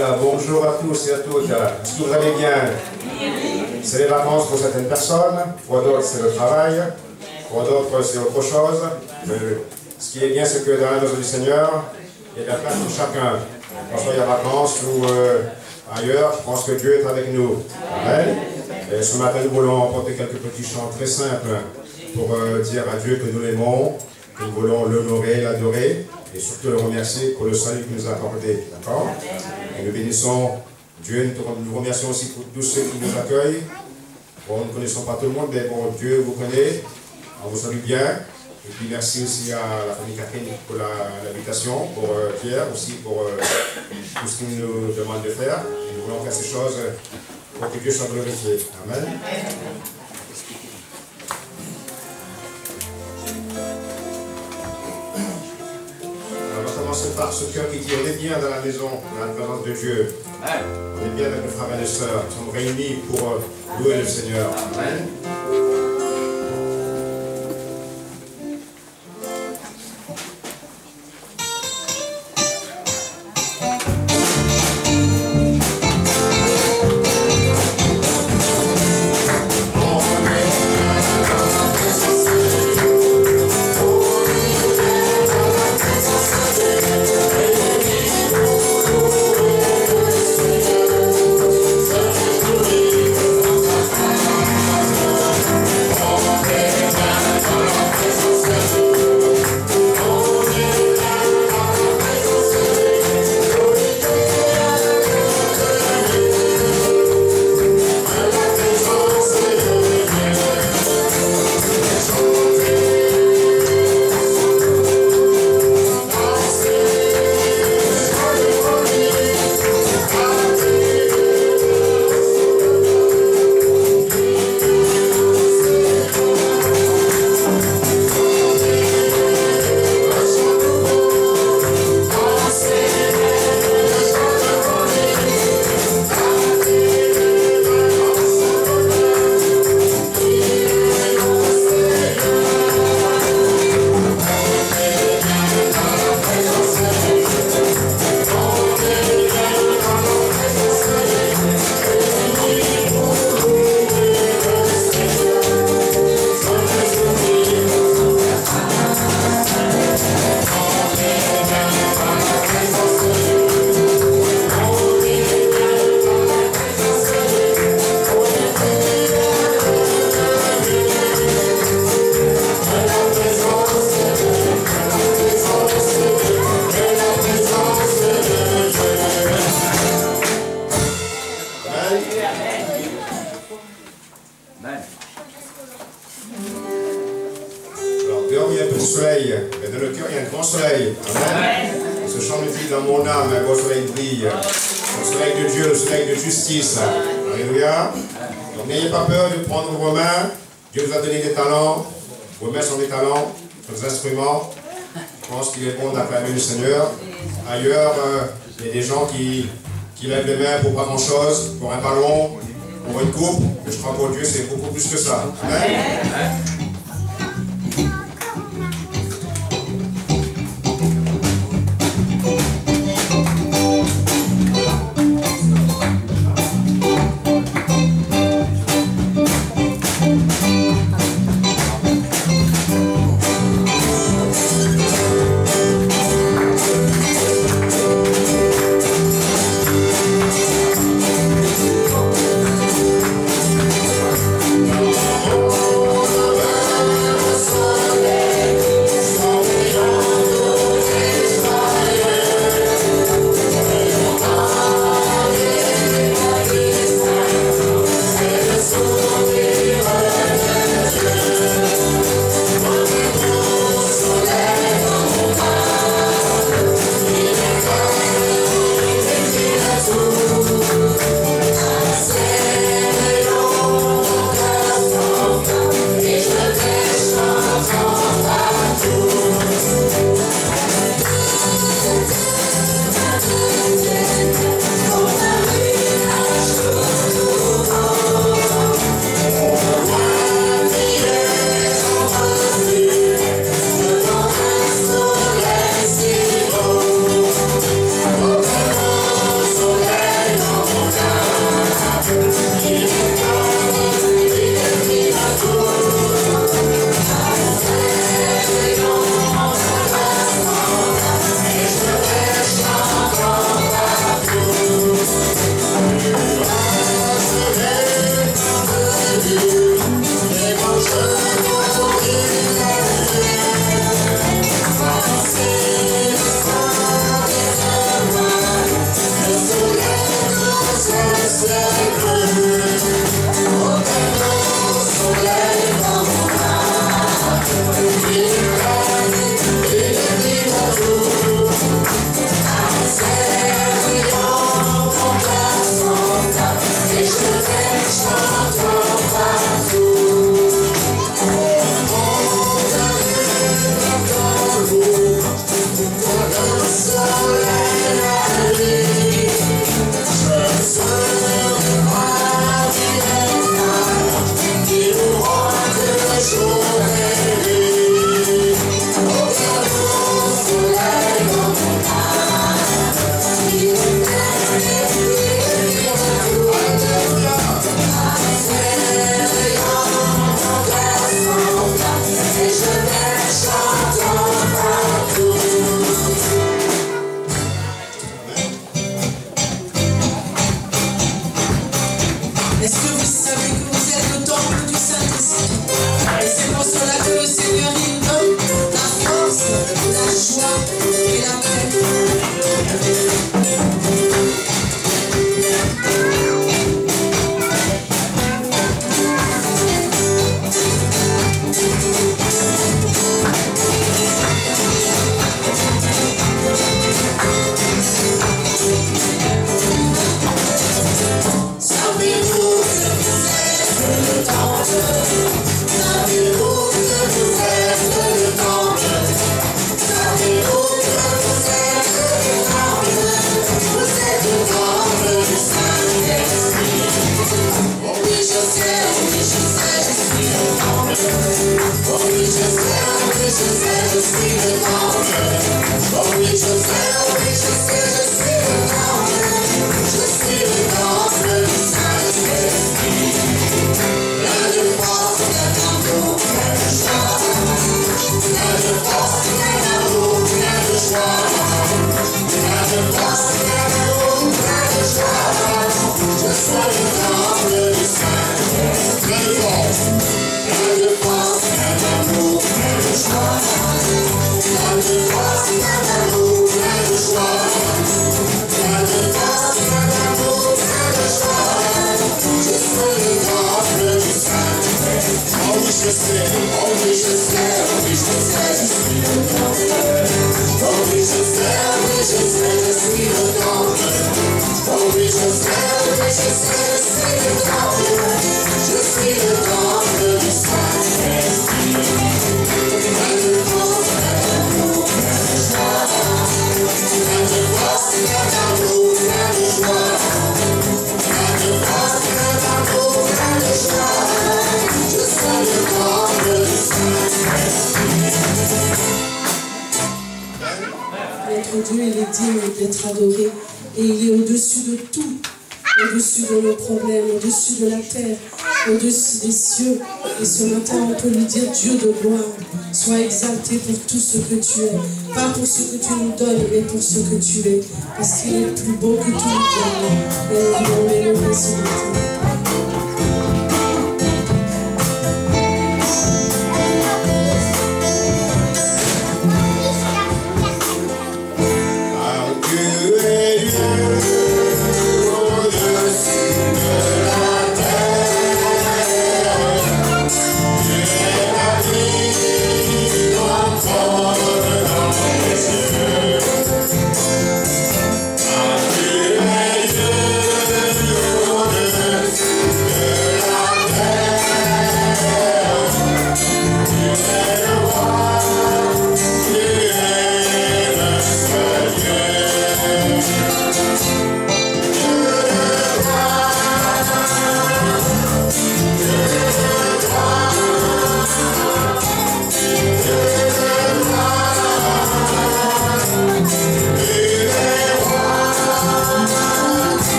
Voilà, bonjour à tous et à toutes. Est-ce que vous allez bien? C'est les vacances pour certaines personnes, pour d'autres c'est le travail, pour d'autres c'est autre chose. Mais ce qui est bien, c'est que dans la maison du Seigneur, il y a de la place pour chacun. Qu'on soit en vacances ou ailleurs, je pense que Dieu est avec nous. Amen. Et ce matin, nous voulons emporter quelques petits chants très simples pour dire à Dieu que nous l'aimons, que nous voulons l'honorer, l'adorer, et surtout le remercier pour le salut qu'il nous a accordé. D'accord? Et nous bénissons Dieu, nous remercions aussi pour tous ceux qui nous accueillent. Bon, nous ne connaissons pas tout le monde, mais bon, Dieu vous connaît, on vous salue bien. Et puis merci aussi à la famille Catherine pour l'invitation, pour Pierre aussi pour tout ce qu'il nous demande de faire. Et nous voulons faire ces choses pour que Dieu soit glorifié. Amen. On va commencer par ce cœur qui dit on est bien dans la maison, dans la présence de Dieu. On est bien avec nos frères et nos sœurs. Nous sommes réunis pour louer le Seigneur. Amen. Alléluia. Donc n'ayez pas peur de prendre vos mains. Dieu vous a donné des talents. Vos mains sont des talents, des instruments. Je pense qu'il est bon d'acclamer le Seigneur. Ailleurs, il y a des gens qui lèvent les mains pour pas grand chose, pour un ballon, pour une coupe. Mais je crois pour Dieu, c'est beaucoup plus que ça. Amen. Oh, que vous savez que vous êtes le temple du Saint-Esprit. Et c'est pour cela que le Seigneur il donne la force, la joie et la paix. Savez-vous que vous êtes le temple? Savez-vous que vous êtes le temple? Savez-vous que vous êtes le temple? Vous êtes le temple du Saint-Esprit. Oh oui, je sais, je suis le temple. Oh oui, je sais, je suis le temple. Oh oui, je sais, je suis le temple. Je suis le temple du Saint-Esprit. Plein de force, plein d'amour, plein de joie. Plein de force, plein d'amour, plein de joie. Plein de force, plein d'amour, plein de joie. Je suis le temple du Saint-Esprit. Plein de force, plein d'amour, plein de joie. Plein de force, plein d'amour, plein de joie. Plein de force, plein d'amour, plein de joie. Je suis le temple du Saint-Esprit. Oh oui, je sais, oh oui, je sais, oh oui, je sais, je suis le temple. Oh oui, je sais, je suis le temple. Oh oui, je sais, je suis le temple. Je suis le temple du Saint-Esprit. Plein de force, plein d'amour, plein de joie. Plein de force, plein d'amour, plein de joie. Plein de force, plein d'amour, plein de joie. Je suis le temple du Saint-Esprit. Notre Dieu, il est digne d'être adoré et il est au-dessus de tout, au-dessus de nos problèmes, au-dessus de la terre, au-dessus des cieux. Et ce matin, on peut lui dire, Dieu de gloire, sois exalté pour tout ce que tu es, pas pour ce que tu nous donnes, mais pour ce que tu es, parce qu'il est plus beau que tout le diable. Et nous voulons l'élever ce matin.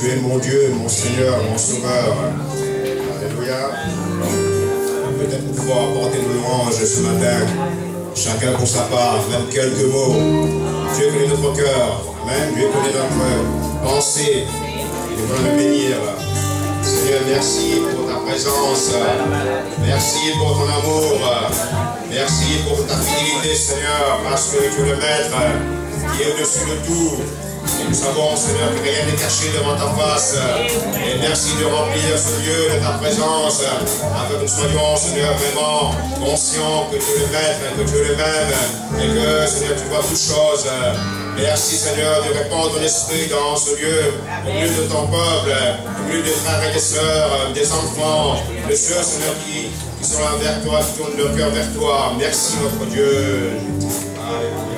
tu es mon Dieu, mon Seigneur, mon Sauveur. Alléluia. Peut-être nous pouvons apporter nos louanges ce matin, chacun pour sa part, même quelques mots. Dieu connaît notre cœur, même Dieu connaît notre pensée. Il veut le bénir. Seigneur, merci pour ta présence. Merci pour ton amour. Merci pour ta fidélité, Seigneur, parce que tu es le Maître qui est au-dessus de tout. Et nous savons, Seigneur, que rien n'est caché devant ta face. Et merci de remplir ce lieu de ta présence, afin que nous soyons, Seigneur, vraiment conscients que tu es le Maître, que tu es le même, et que, Seigneur, tu vois toutes choses. Merci, Seigneur, de répandre ton esprit dans ce lieu, au milieu de ton peuple, au milieu des frères et des sœurs, des enfants, de ceux, Seigneur, qui sont là vers toi, qui tournent leur cœur vers toi. Merci, notre Dieu. Alléluia.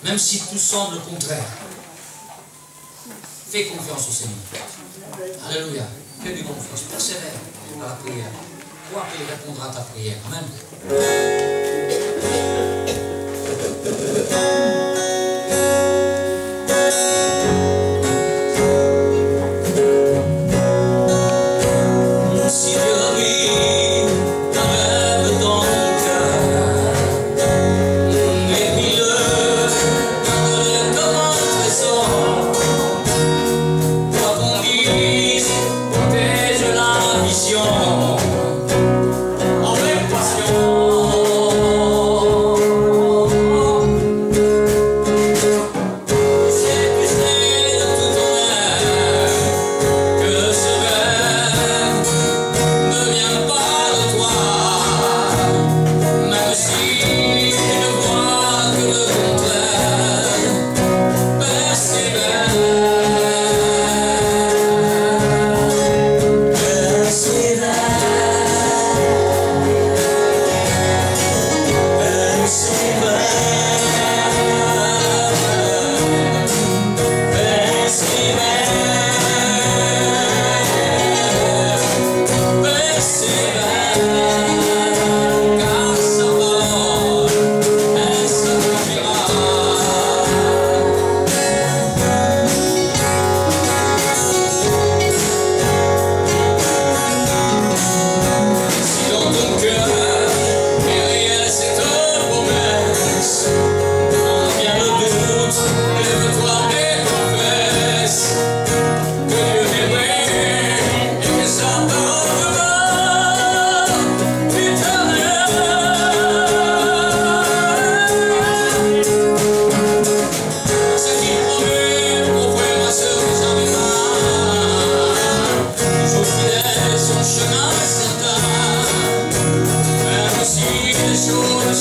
Même si tout semble contraire, fais confiance au Seigneur. Alléluia. Fais-lui confiance. Persévère dans la prière. Crois qu'il répondra à ta prière. Amen. Si Dieu a mis un rêve dans ton cœur, avec passion.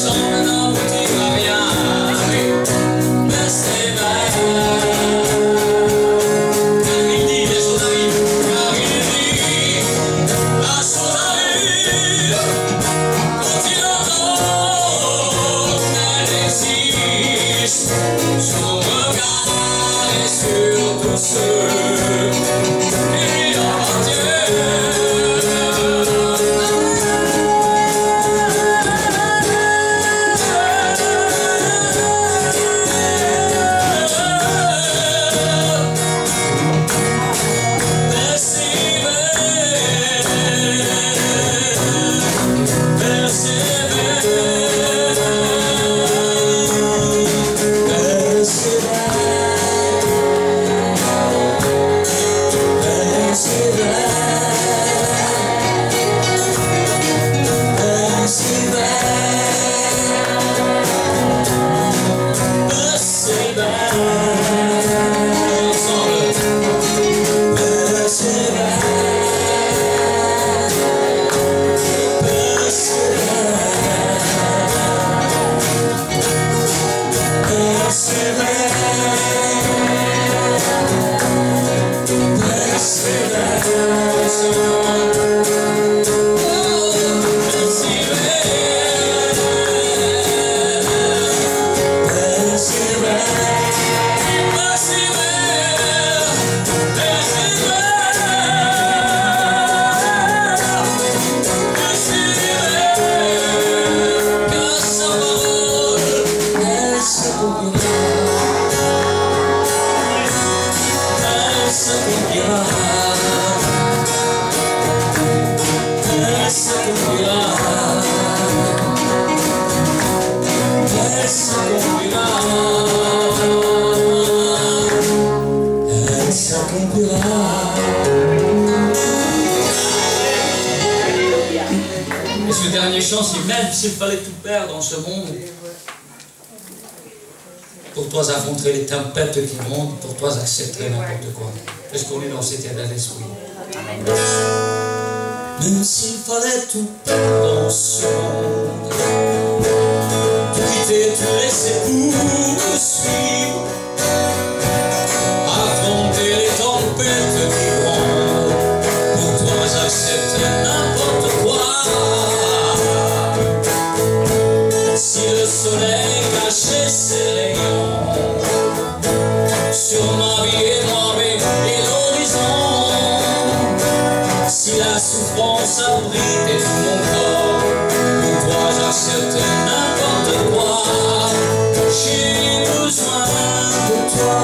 ensemble n'aboutira rien. Mais c'est vrai. Car il dit les choses arrivent. Car il dit la chose arrive. Quand il ordonne, elle existe. Son regard est sur tous ceux qui lui appartiennent. Et ce dernier chant, c'est même s'il fallait tout perdre dans ce monde, pour toi affronter les tempêtes qui montent, pour toi accepter n'importe quoi. Est-ce qu'on est dans cet état d'esprit? Même s'il fallait tout perdre dans ce monde, tout quitter, tout laisser pour suivre, affronter les tempêtes qui grondent, pour toi accepter n'importe quoi. Si le soleil cachait ses rayons sur ma vie et moi-même et l'horizon, si la souffrance abritait tout mon corps, pour toi j'accepte n'importe quoi. J'ai besoin de toi,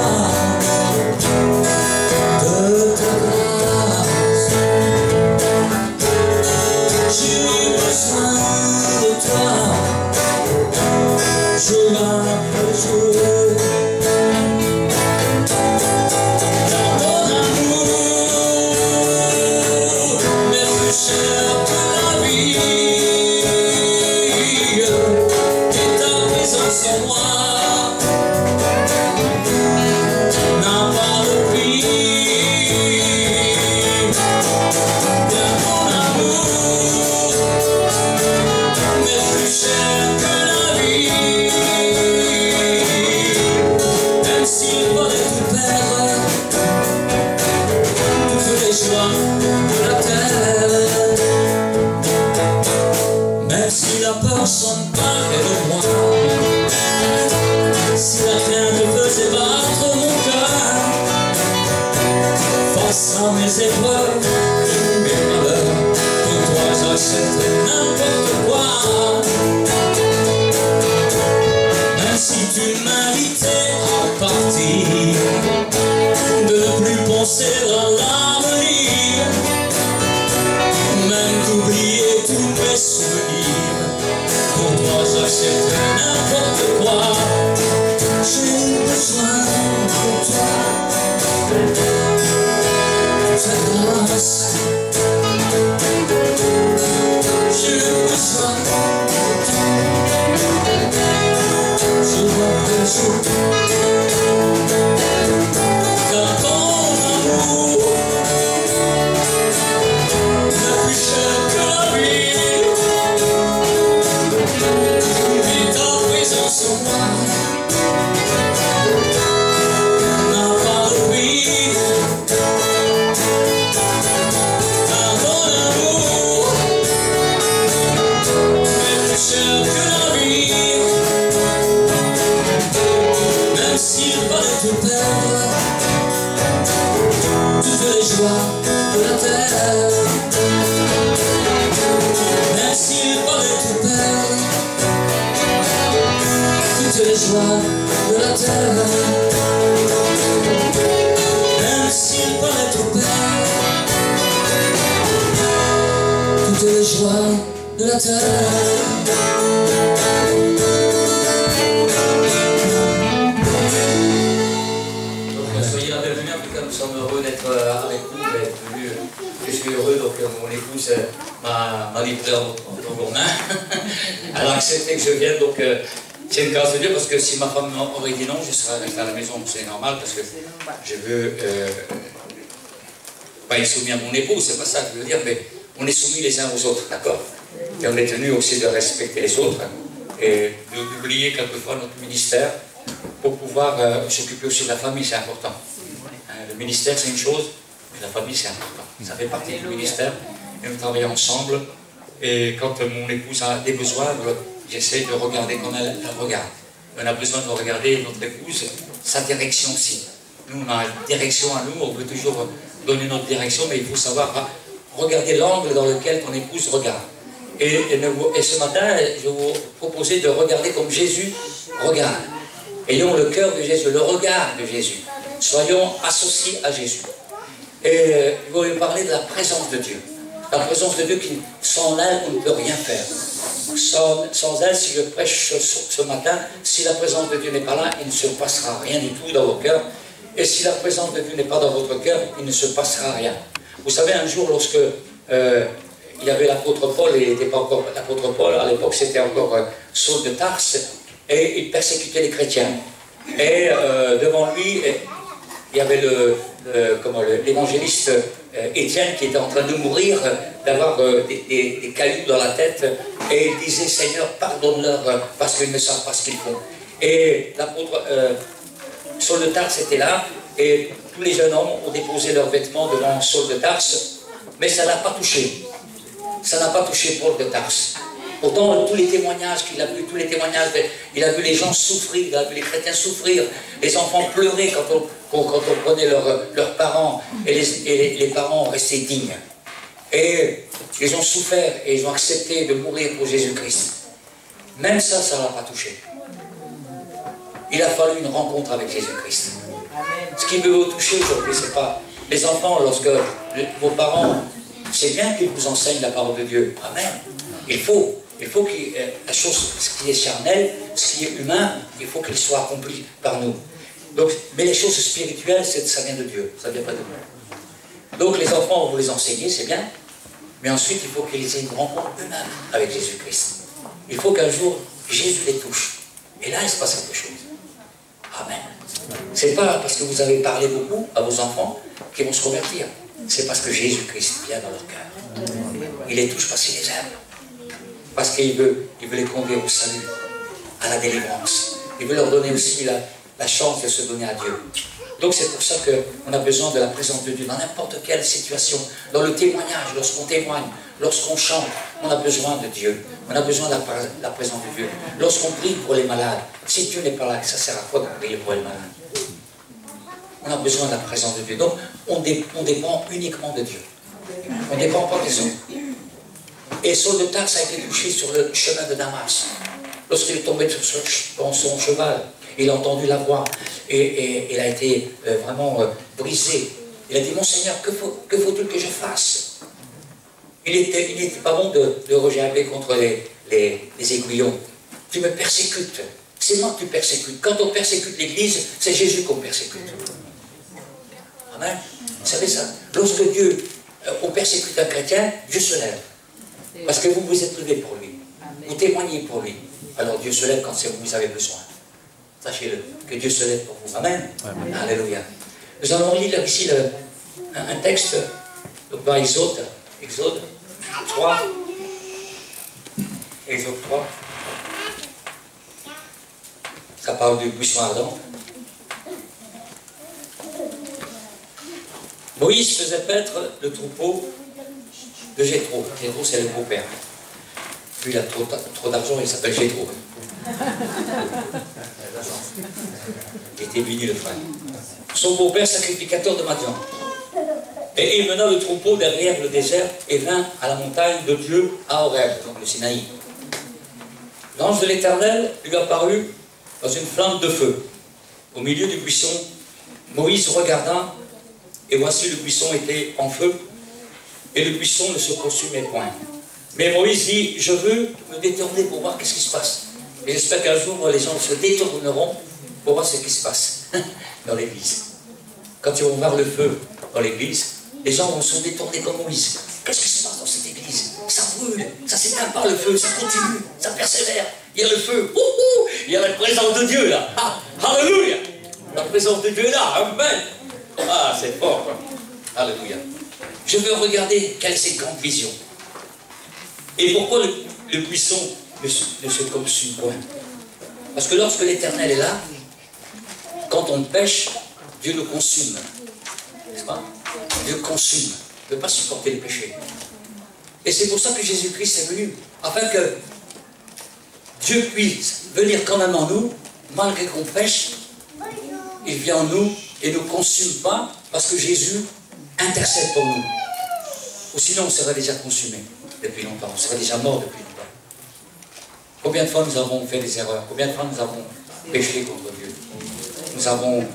de ta grâce. J'ai besoin de toi, jour après jour. Dans ton amour m'est plus cher que la vie, et ta présence en moi n'a pas de prix. Dans ton amour m'est plus cher que la vie. Même s'il fallait tout perdre, toutes les joies de la terre, même si la peur s'emparait de moi, si la crainte faisait battre mon cœur, face à mes épreuves, mes malheurs, pour toi j'accepte n'importe quoi. Même si tu m'invitais à partir, de ne plus penser à l'avenir, même d'oublier tous mes souvenirs, pour toi j'accepte n'importe quoi. J'ai besoin de toi, ta grâce. joies de la terre. Même s'il fallait tout perdre, toutes les joies de la terre. Même s'il fallait tout perdre, toutes les joies de la terre. Soyez la bienvenue, en tout cas nous sommes heureux d'être avec vous, d'être venus. Je suis heureux, donc mon épouse m'a livré en vos mains. Elle a accepté que je vienne, donc c'est une grâce de Dieu, parce que si ma femme aurait dit non, je serais resté à la maison, c'est normal, parce que je veux pas être soumis à mon épouse, c'est pas ça que je veux dire, mais on est soumis les uns aux autres, d'accord? Et on est tenu aussi de respecter les autres, et d'oublier quelquefois notre ministère, pour pouvoir s'occuper aussi de la famille, c'est important. Le ministère, c'est une chose, mais la famille, c'est important. Ça fait partie du ministère, et nous travaillons ensemble. Et quand mon épouse a des besoins, j'essaie de regarder comme elle regarde. On a besoin de regarder notre épouse, sa direction aussi. Nous, on a une direction à nous, on veut toujours donner notre direction, mais il faut savoir regarder l'angle dans lequel ton épouse regarde. Et ce matin, je vais vous proposer de regarder comme Jésus regarde. Ayons le cœur de Jésus, le regard de Jésus. Soyons associés à Jésus. Et je vais vous parler de la présence de Dieu. La présence de Dieu qui, sans elle, on ne peut rien faire. Sans elle, si je prêche ce matin, si la présence de Dieu n'est pas là, il ne se passera rien du tout dans vos cœurs. Et si la présence de Dieu n'est pas dans votre cœur, il ne se passera rien. Vous savez, un jour, lorsque il y avait l'apôtre Paul, il n'était pas encore l'apôtre Paul, à l'époque c'était encore Saul de Tarse, et il persécutait les chrétiens. Et devant lui, il y avait l'évangéliste Étienne qui était en train de mourir, d'avoir des cailloux dans la tête, et il disait: Seigneur, pardonne-leur parce qu'ils ne savent pas ce qu'ils font. Et l'apôtre Saul de Tarse était là, et tous les jeunes hommes ont déposé leurs vêtements devant Saul de Tarse, mais ça n'a pas touché. Ça n'a pas touché Paul de Tarse. Pourtant, tous les témoignages qu'il a vus, il a vu les gens souffrir, il a vu les chrétiens souffrir, les enfants pleurer quand on prenait leurs parents, et les parents restaient dignes. Et ils ont souffert et ils ont accepté de mourir pour Jésus-Christ. Même ça, ça ne l'a pas touché. Il a fallu une rencontre avec Jésus-Christ. Ce qui veut vous toucher aujourd'hui, c'est pas les enfants, lorsque vos parents, c'est bien qu'ils vous enseignent la parole de Dieu. Amen. Il faut que la chose, ce qui est charnel, ce qui est humain, il faut qu'il soit accompli par nous. Donc, mais les choses spirituelles, ça vient de Dieu, ça ne vient pas de nous. Donc les enfants, vous les enseignez, c'est bien, mais ensuite il faut qu'ils aient une rencontre eux-mêmes avec Jésus-Christ. Il faut qu'un jour, Jésus les touche. Et là, il se passe quelque chose. Amen. C'est pas parce que vous avez parlé beaucoup à vos enfants qu'ils vont se convertir. C'est parce que Jésus-Christ vient dans leur cœur. Il les touche parce qu'il les aime. Parce qu'il veut les conduire au salut, à la délivrance. Il veut leur donner aussi la chance de se donner à Dieu. Donc c'est pour ça qu'on a besoin de la présence de Dieu dans n'importe quelle situation. Dans le témoignage, lorsqu'on témoigne, lorsqu'on chante, on a besoin de Dieu. On a besoin de la présence de Dieu. Lorsqu'on prie pour les malades, si Dieu n'est pas là, ça sert à quoi de prier pour les malades? On a besoin de la présence de Dieu. Donc on dépend uniquement de Dieu. On ne dépend pas des autres. Et Saul de Tarse a été touché sur le chemin de Damas. Lorsqu'il est tombé dans son cheval, il a entendu la voix et il a été vraiment brisé. Il a dit: Mon Seigneur, que faut-il que je fasse? Il n'était pas bon de regarder contre les aiguillons. Tu me persécutes. C'est moi que tu persécutes. Quand on persécute l'Église, c'est Jésus qu'on persécute. Amen. Vous savez ça? Lorsque on persécute un chrétien, Dieu se lève. Parce que vous vous êtes levé pour lui. Vous témoignez pour lui. Alors Dieu se lève quand vous avez besoin. Sachez-le, que Dieu se lève pour vous. Amen. Amen. Alléluia. Nous allons lire ici un texte dans Exode 3. Exode 3. Ça parle du buisson ardent. Moïse faisait paître le troupeau de Jéthro. Jéthro, c'est le beau-père. Lui, il a trop d'argent, il s'appelle Jéthro. Il était béni, le frère. Son beau-père, sacrificateur de Madian. Et il mena le troupeau derrière le désert et vint à la montagne de Dieu à Horeb, donc le Sinaï. L'ange de l'Éternel lui apparut dans une flamme de feu. Au milieu du buisson, Moïse regarda, et voici le buisson était en feu, et le buisson ne se consumait point. Mais Moïse dit, je veux me détourner pour voir qu'est-ce qui se passe. Et j'espère qu'un jour, les gens se détourneront pour voir ce qui se passe dans l'église. Quand ils vont voir le feu dans l'église, les gens vont se détourner comme Moïse. Qu'est-ce qui se passe dans cette église? Ça brûle, ça s'éteint pas le feu, ça continue, ça persévère. Il y a le feu, il y a la présence de Dieu là. Ah, alléluia! La présence de Dieu est là, amen. Ah, c'est fort, quoi. Alléluia. Je veux regarder quelle est cette grande vision. Et pourquoi le buisson ne se consume point? Parce que lorsque l'Éternel est là, quand on pêche, Dieu nous consume. N'est-ce pas? Dieu consume. Il ne peut pas supporter le péché. Et c'est pour ça que Jésus-Christ est venu, afin que Dieu puisse venir quand même en nous, malgré qu'on pêche, il vient en nous et ne nous consume pas, parce que Jésus intercède pour nous. Ou sinon on serait déjà consumé depuis longtemps, on serait déjà mort depuis longtemps. Combien de fois nous avons fait des erreurs? Combien de fois nous avons péché contre Dieu? Nous avons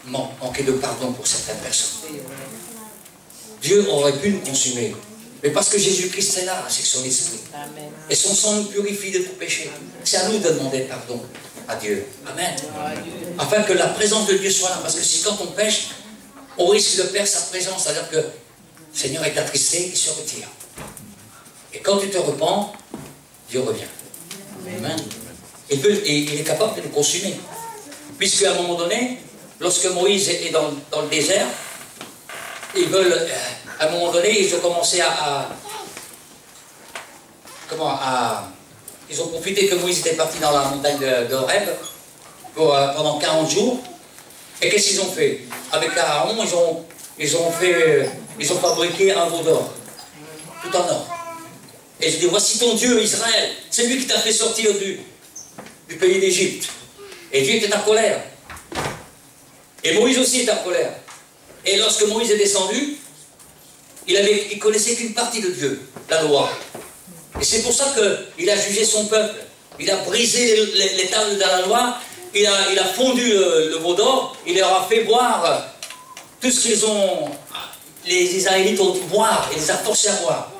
manqué de pardon pour certaines personnes. Dieu aurait pu nous consumer, mais parce que Jésus-Christ est là, c'est son esprit. Amen. Et son sang nous purifie de tout péché. C'est à nous de demander pardon à Dieu. Amen. Afin que la présence de Dieu soit là. Parce que si quand on pêche, on risque de perdre sa présence. C'est-à-dire que le Seigneur est attristé, il se retire. Et quand tu te repens, Dieu revient. Amen. Et il est capable de nous consumer. Puisque à un moment donné, lorsque Moïse est dans le désert, ils veulent, à un moment donné, ils ont commencé ils ont profité que Moïse était parti dans la montagne de Horeb pendant 40 jours. Et qu'est-ce qu'ils ont fait? Avec Aaron, ils ont fabriqué un veau d'or, tout en or. Et je dis, voici ton Dieu, Israël, c'est lui qui t'a fait sortir du pays d'Égypte. Et Dieu était en colère. Et Moïse aussi était en colère. Et lorsque Moïse est descendu, il connaissait qu'une partie de Dieu, la loi. Et c'est pour ça qu'il a jugé son peuple. Il a brisé les tables de la loi, il a fondu le veau d'or, il leur a fait boire tout ce les Israélites ont dû boire, il les a forcés à boire.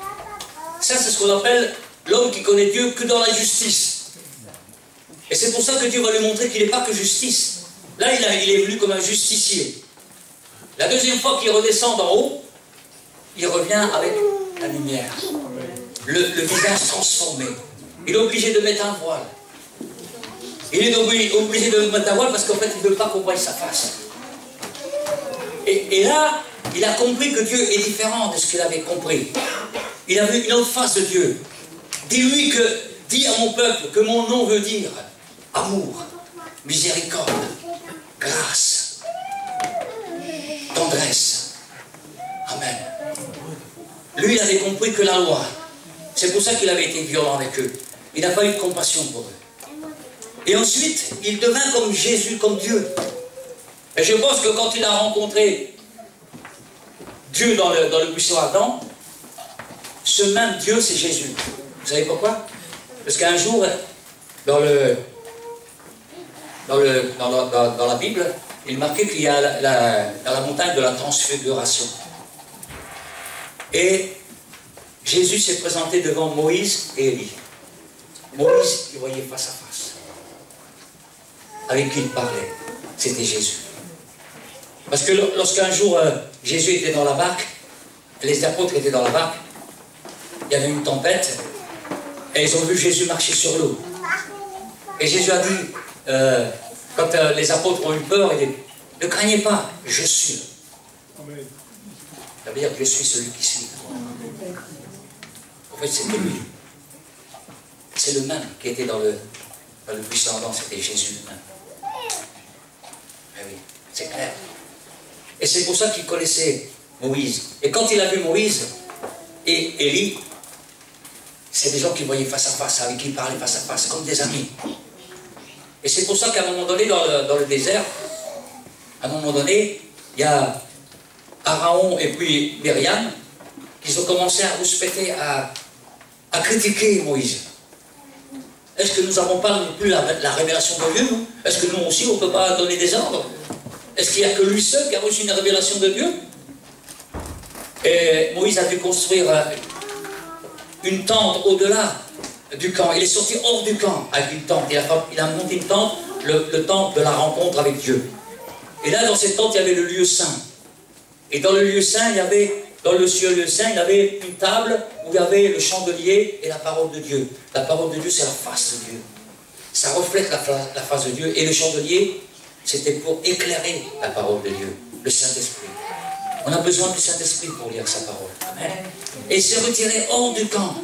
Ça, c'est ce qu'on appelle l'homme qui connaît Dieu que dans la justice. Et c'est pour ça que Dieu va lui montrer qu'il n'est pas que justice. Là, il est venu comme un justicier. La deuxième fois qu'il redescend d'en haut, il revient avec la lumière. Le visage transformé. Il est obligé de mettre un voile. Il est obligé de mettre un voile parce qu'en fait, il ne veut pas qu'on voie sa face. Et là, il a compris que Dieu est différent de ce qu'il avait compris. Il a vu une autre face de Dieu. Dis à mon peuple que mon nom veut dire amour, miséricorde, grâce, tendresse. Amen. Lui, il avait compris que la loi. C'est pour ça qu'il avait été violent avec eux. Il n'a pas eu de compassion pour eux. Et ensuite, il devint comme Jésus, comme Dieu. Et je pense que quand il a rencontré Dieu dans le buisson ardent, ce même Dieu, c'est Jésus. Vous savez pourquoi? Parce qu'un jour, dans la Bible, il marquait qu'il y a dans la montagne de la transfiguration. Et Jésus s'est présenté devant Moïse et Élie. Moïse, il voyait face à face. Avec qui il parlait, c'était Jésus. Parce que lorsqu'un jour, Jésus était dans la barque, les apôtres étaient dans la barque, il y avait une tempête, et ils ont vu Jésus marcher sur l'eau. Et Jésus a dit, quand les apôtres ont eu peur, il dit, ne craignez pas, je suis. Ça veut dire que je suis celui qui suis. En fait, c'était lui. C'est le même qui était dans le buisson ardent, c'était Jésus lui-même. Eh oui, c'est clair. Et c'est pour ça qu'il connaissait Moïse. Et quand il a vu Moïse et Élie, c'est des gens qui voyaient face à face, avec qui il parlait face à face, comme des amis. Et c'est pour ça qu'à un moment donné, dans le désert, à un moment donné, il y a Aaron et puis Myriam, qu'ils ont commencé à rouspéter, à critiquer Moïse. Est-ce que nous n'avons pas non plus la révélation de Dieu, nous? Est-ce que nous aussi, on ne peut pas donner des ordres? Est-ce qu'il n'y a que lui seul qui a reçu une révélation de Dieu? Et Moïse a dû construire une tente au-delà du camp. Il est sorti hors du camp avec une tente. Il a monté une tente, le temple de la rencontre avec Dieu. Et là, dans cette tente, il y avait le lieu saint. Et dans le lieu saint, il y avait, dans le lieu saint, il y avait une table où il y avait le chandelier et la parole de Dieu. La parole de Dieu, c'est la face de Dieu. Ça reflète la face de Dieu. Et le chandelier, c'était pour éclairer la parole de Dieu, le Saint-Esprit. On a besoin du Saint-Esprit pour lire sa parole. Amen. Et il s'est retiré hors du camp.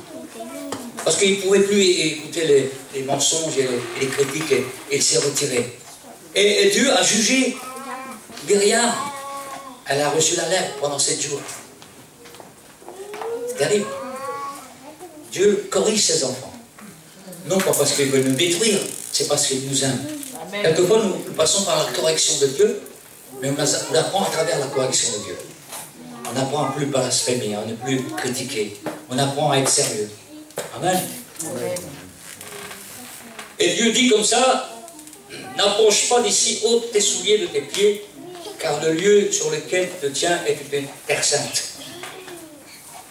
Parce qu'il ne pouvait plus écouter les mensonges et les critiques. Et il s'est retiré. Et Dieu a jugé Myriam. Elle a reçu la lèpre pendant 7 jours. C'est terrible. Dieu corrige ses enfants. Non pas parce qu'il veut nous détruire, c'est parce qu'il nous aime. Amen. Quelquefois, nous passons par la correction de Dieu, mais on apprend à travers la correction de Dieu. On apprend à ne plus blasphémer, à ne plus critiquer. On apprend à être sérieux. Amen. Amen. Et Dieu dit comme ça, n'approche pas d'ici, ôte tes souliers de tes pieds, car le lieu sur lequel tu te tiens est une terre sainte.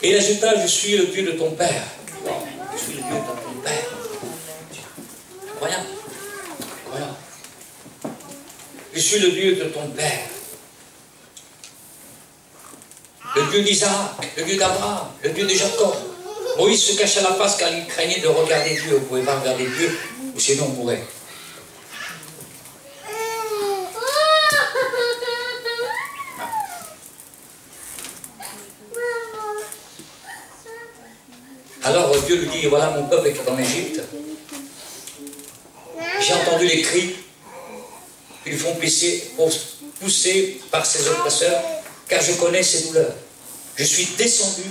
Et il ajouta, je suis le Dieu de ton Père. Je suis le Dieu de ton Père. Incroyable. Incroyable. Je suis le Dieu de ton Père. Le Dieu d'Isaac, le Dieu d'Abraham, le Dieu de Jacob. Moïse se cachait la face car il craignait de regarder Dieu. On ne pouvait pas regarder Dieu, ou sinon on mourrait. Alors Dieu lui dit, voilà mon peuple qui est en Égypte. J'ai entendu les cris qu'ils font pousser par ses oppresseurs, car je connais ses douleurs. Je suis descendu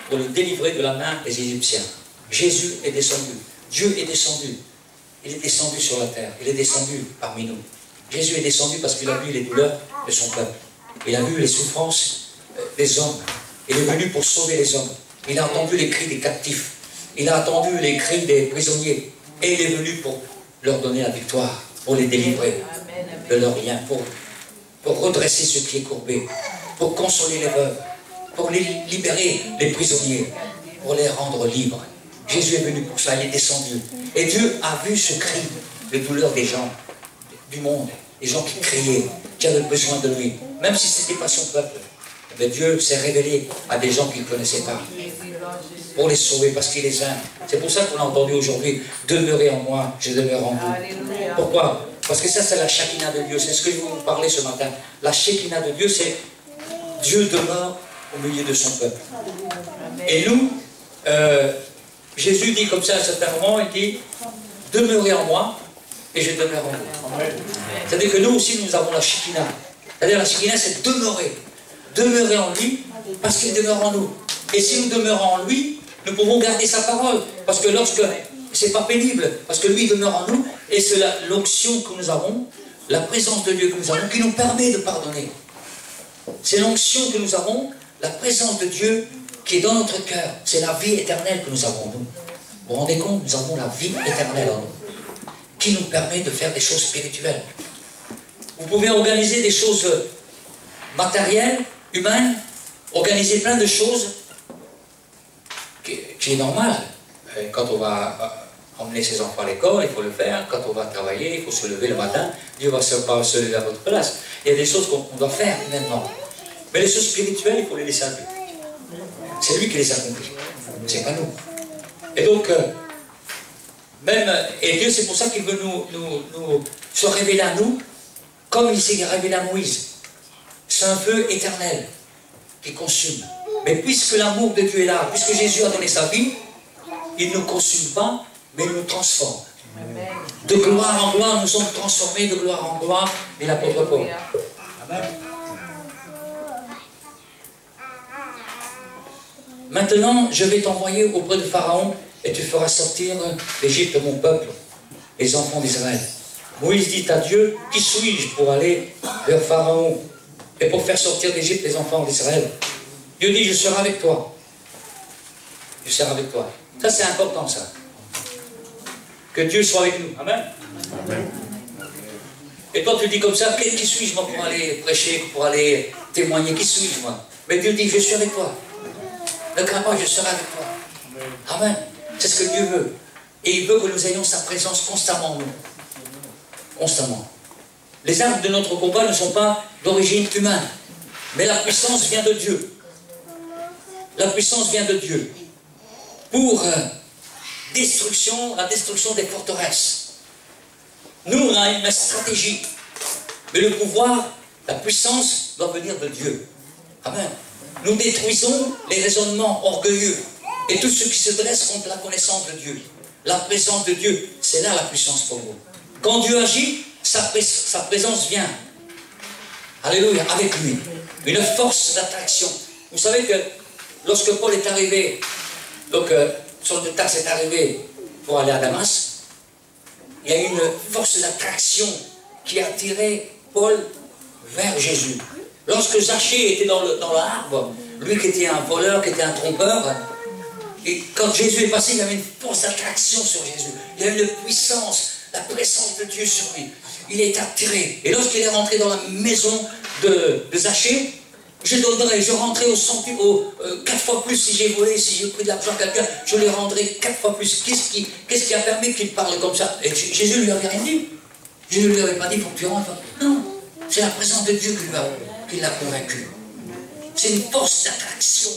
pour le délivrer de la main des Égyptiens. Jésus est descendu. Dieu est descendu. Il est descendu sur la terre. Il est descendu parmi nous. Jésus est descendu parce qu'il a vu les douleurs de son peuple. Il a vu les souffrances des hommes. Il est venu pour sauver les hommes. Il a entendu les cris des captifs. Il a entendu les cris des prisonniers. Et il est venu pour leur donner la victoire, pour les délivrer de leurs liens, pour redresser ce qui est courbé, pour consoler les veuves, pour libérer les prisonniers, pour les rendre libres. Jésus est venu pour ça, il est descendu. Et Dieu a vu ce cri de douleur des gens, du monde, des gens qui criaient, qui avaient besoin de lui. Même si ce n'était pas son peuple, mais Dieu s'est révélé à des gens qu'il ne connaissait pas, pour les sauver, parce qu'il les aime. C'est pour ça qu'on a entendu aujourd'hui, demeurez en moi, je demeure en vous. Pourquoi? Parce que ça, c'est la Shekinah de Dieu. C'est ce que je vais vous parler ce matin. La Shekinah de Dieu, c'est Dieu demeure au milieu de son peuple. Et nous, Jésus dit comme ça à un certain moment, il dit, demeurez en moi, et je demeure en vous. C'est-à-dire que nous aussi, nous avons la Shekinah. C'est-à-dire la Shekinah, c'est demeurer. Demeurer en lui, parce qu'il demeure en nous. Et si nous demeurons en lui, nous pouvons garder sa parole. Parce que lorsque, c'est pas pénible, parce que lui demeure en nous, et c'est l'onction que nous avons, la présence de Dieu que nous avons, qui nous permet de pardonner. C'est l'onction que nous avons, la présence de Dieu qui est dans notre cœur. C'est la vie éternelle que nous avons, nous. Vous vous rendez compte, nous avons la vie éternelle en nous, qui nous permet de faire des choses spirituelles. Vous pouvez organiser des choses matérielles, humaines, organiser plein de choses, qui est normal. Quand on va emmener ses enfants à l'école, il faut le faire. Quand on va travailler, il faut se lever le matin. Dieu ne va pas se lever à votre place. Il y a des choses qu'on doit faire humainement. Mais les choses spirituelles, il faut les laisser à lui. C'est lui qui les accomplit. C'est pas nous. Et donc, et Dieu, c'est pour ça qu'il veut nous se révéler à nous, comme il s'est révélé à Moïse. C'est un feu éternel qui consume. Mais puisque l'amour de Dieu est là, puisque Jésus a donné sa vie, il ne nous consume pas, mais il nous transforme. Amen. De gloire en gloire, nous sommes transformés de gloire en gloire, dit l'apôtre Paul. Amen. Maintenant, je vais t'envoyer auprès de Pharaon, et tu feras sortir d'Égypte mon peuple, les enfants d'Israël. Moïse dit à Dieu, qui suis-je pour aller vers Pharaon et pour faire sortir d'Égypte les enfants d'Israël. Dieu dit, je serai avec toi. Je serai avec toi. Ça, c'est important, ça. Que Dieu soit avec nous. Amen. Amen. Et toi, tu dis comme ça, qui suis-je, moi, pour aller prêcher, pour aller témoigner? Qui suis-je, moi? Mais Dieu dit, je suis avec toi. Ne crains pas, je serai avec toi. Amen. C'est ce que Dieu veut. Et il veut que nous ayons sa présence constamment en nous. Constamment. Les armes de notre combat ne sont pas d'origine humaine. Mais la puissance vient de Dieu. La puissance vient de Dieu. Pour la destruction des forteresses. Nous, on a une stratégie. Mais le pouvoir, la puissance doit venir de Dieu. Amen. Nous détruisons les raisonnements orgueilleux et tout ce qui se dresse contre la connaissance de Dieu. La présence de Dieu, c'est là la puissance pour vous. Quand Dieu agit, sa présence vient. Alléluia, avec lui. Une force d'attraction. Vous savez que lorsque Paul est arrivé, donc Saul de Tarse est arrivé pour aller à Damas, il y a une force d'attraction qui a attiré Paul vers Jésus. Lorsque Zachée était dans l'arbre, lui qui était un voleur, qui était un trompeur, et quand Jésus est passé, il y avait une force d'attraction sur Jésus. Il y avait une puissance, la présence de Dieu sur lui. Il est attiré. Et lorsqu'il est rentré dans la maison de Zachée, je rentrais au 4 fois plus si j'ai volé, si j'ai pris de l'argent à quelqu'un, je les rendrai 4 fois plus. Qu'est-ce qui a permis qu'il parle comme ça? Et Jésus lui avait rien dit. Jésus ne lui avait pas dit, faut que tu rentres. Non, c'est la présence de Dieu qui l'a convaincu. C'est une force d'attraction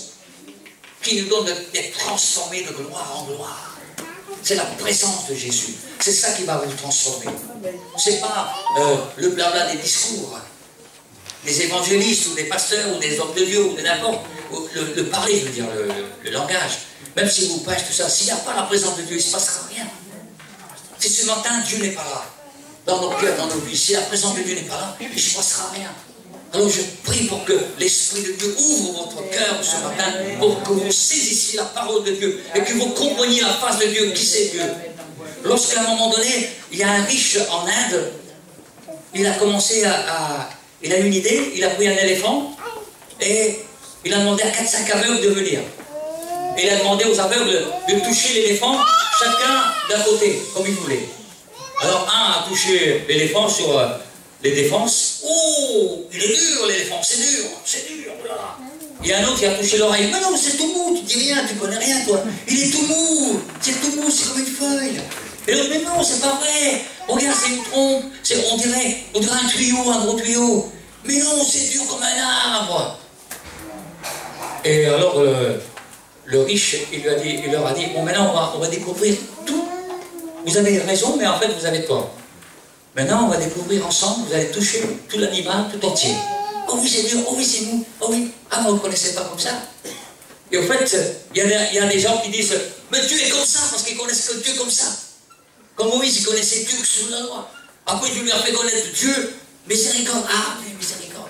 qui nous donne d'être transformés de gloire en gloire. C'est la présence de Jésus. C'est ça qui va vous transformer. C'est pas le blabla des discours. Des évangélistes ou des pasteurs ou des hommes de Dieu ou de n'importe, le parler, je veux dire, le langage. Même si vous prêchez tout ça, s'il n'y a pas la présence de Dieu, il ne se passera rien. Si ce matin Dieu n'est pas là, dans nos cœurs, dans nos vies, si la présence de Dieu n'est pas là, il ne se passera rien. Alors je prie pour que l'Esprit de Dieu ouvre votre cœur ce matin, pour que vous saisissiez la parole de Dieu et que vous compreniez la face de Dieu, qui c'est Dieu. Lorsqu'à un moment donné, il y a un riche en Inde, il a commencé il a eu une idée, il a pris un éléphant et il a demandé à 4-5 aveugles de venir. Et il a demandé aux aveugles de toucher l'éléphant, chacun d'un côté, comme il voulait. Alors un a touché l'éléphant sur les défenses. Oh, il est dur l'éléphant, c'est dur, voilà. Il y a un autre qui a touché l'oreille. Mais non, c'est tout mou, tu dis rien, tu connais rien toi. Il est tout mou, c'est comme une feuille. Et l'autre, mais non, c'est pas vrai. Regarde, c'est une trompe, on dirait un tuyau, un gros tuyau. Mais non, c'est dur comme un arbre. Et alors, le riche, il leur a dit, bon, maintenant, on va découvrir tout. Vous avez raison, mais en fait, vous avez tort. Maintenant, on va découvrir ensemble, vous allez toucher tout l'animal, tout entier. Oh oui, c'est dur, oh oui, c'est mou, oh oui. Ah, vous ne connaissez pas comme ça. Et au fait, il y a des gens qui disent, mais Dieu est comme ça, parce qu'ils connaissent que Dieu comme ça. Comme Moïse, il connaissait Dieu que sous la loi. Après, Dieu lui a fait connaître Dieu, miséricorde. Ah, oui, miséricorde.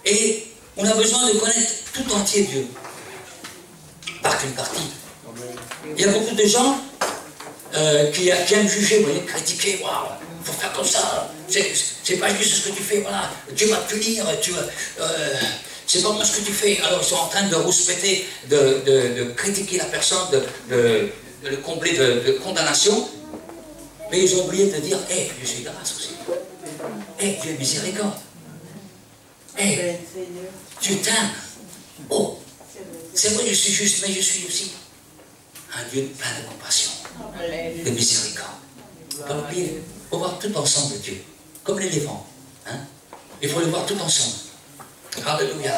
Et on a besoin de connaître tout entier Dieu. Pas qu'une partie. Il y a beaucoup de gens qui aiment juger, vous voyez, critiquer. Waouh, il faut faire comme ça. C'est pas juste ce que tu fais, voilà. Dieu va te punir, c'est pas moi ce que tu fais. Alors, ils sont en train de rouspéter, de critiquer la personne, de le combler de condamnation. Mais ils ont oublié de dire, hé, Dieu c'est grâce aussi. Hé, Dieu est miséricorde. Hé, Dieu t'aime. Oh, c'est vrai, je suis juste, mais je suis aussi un Dieu plein de compassion, de miséricorde. Pas oublier, il faut voir tout ensemble Dieu, comme l'éléphant. Hein? Il faut le voir tout ensemble. Alléluia.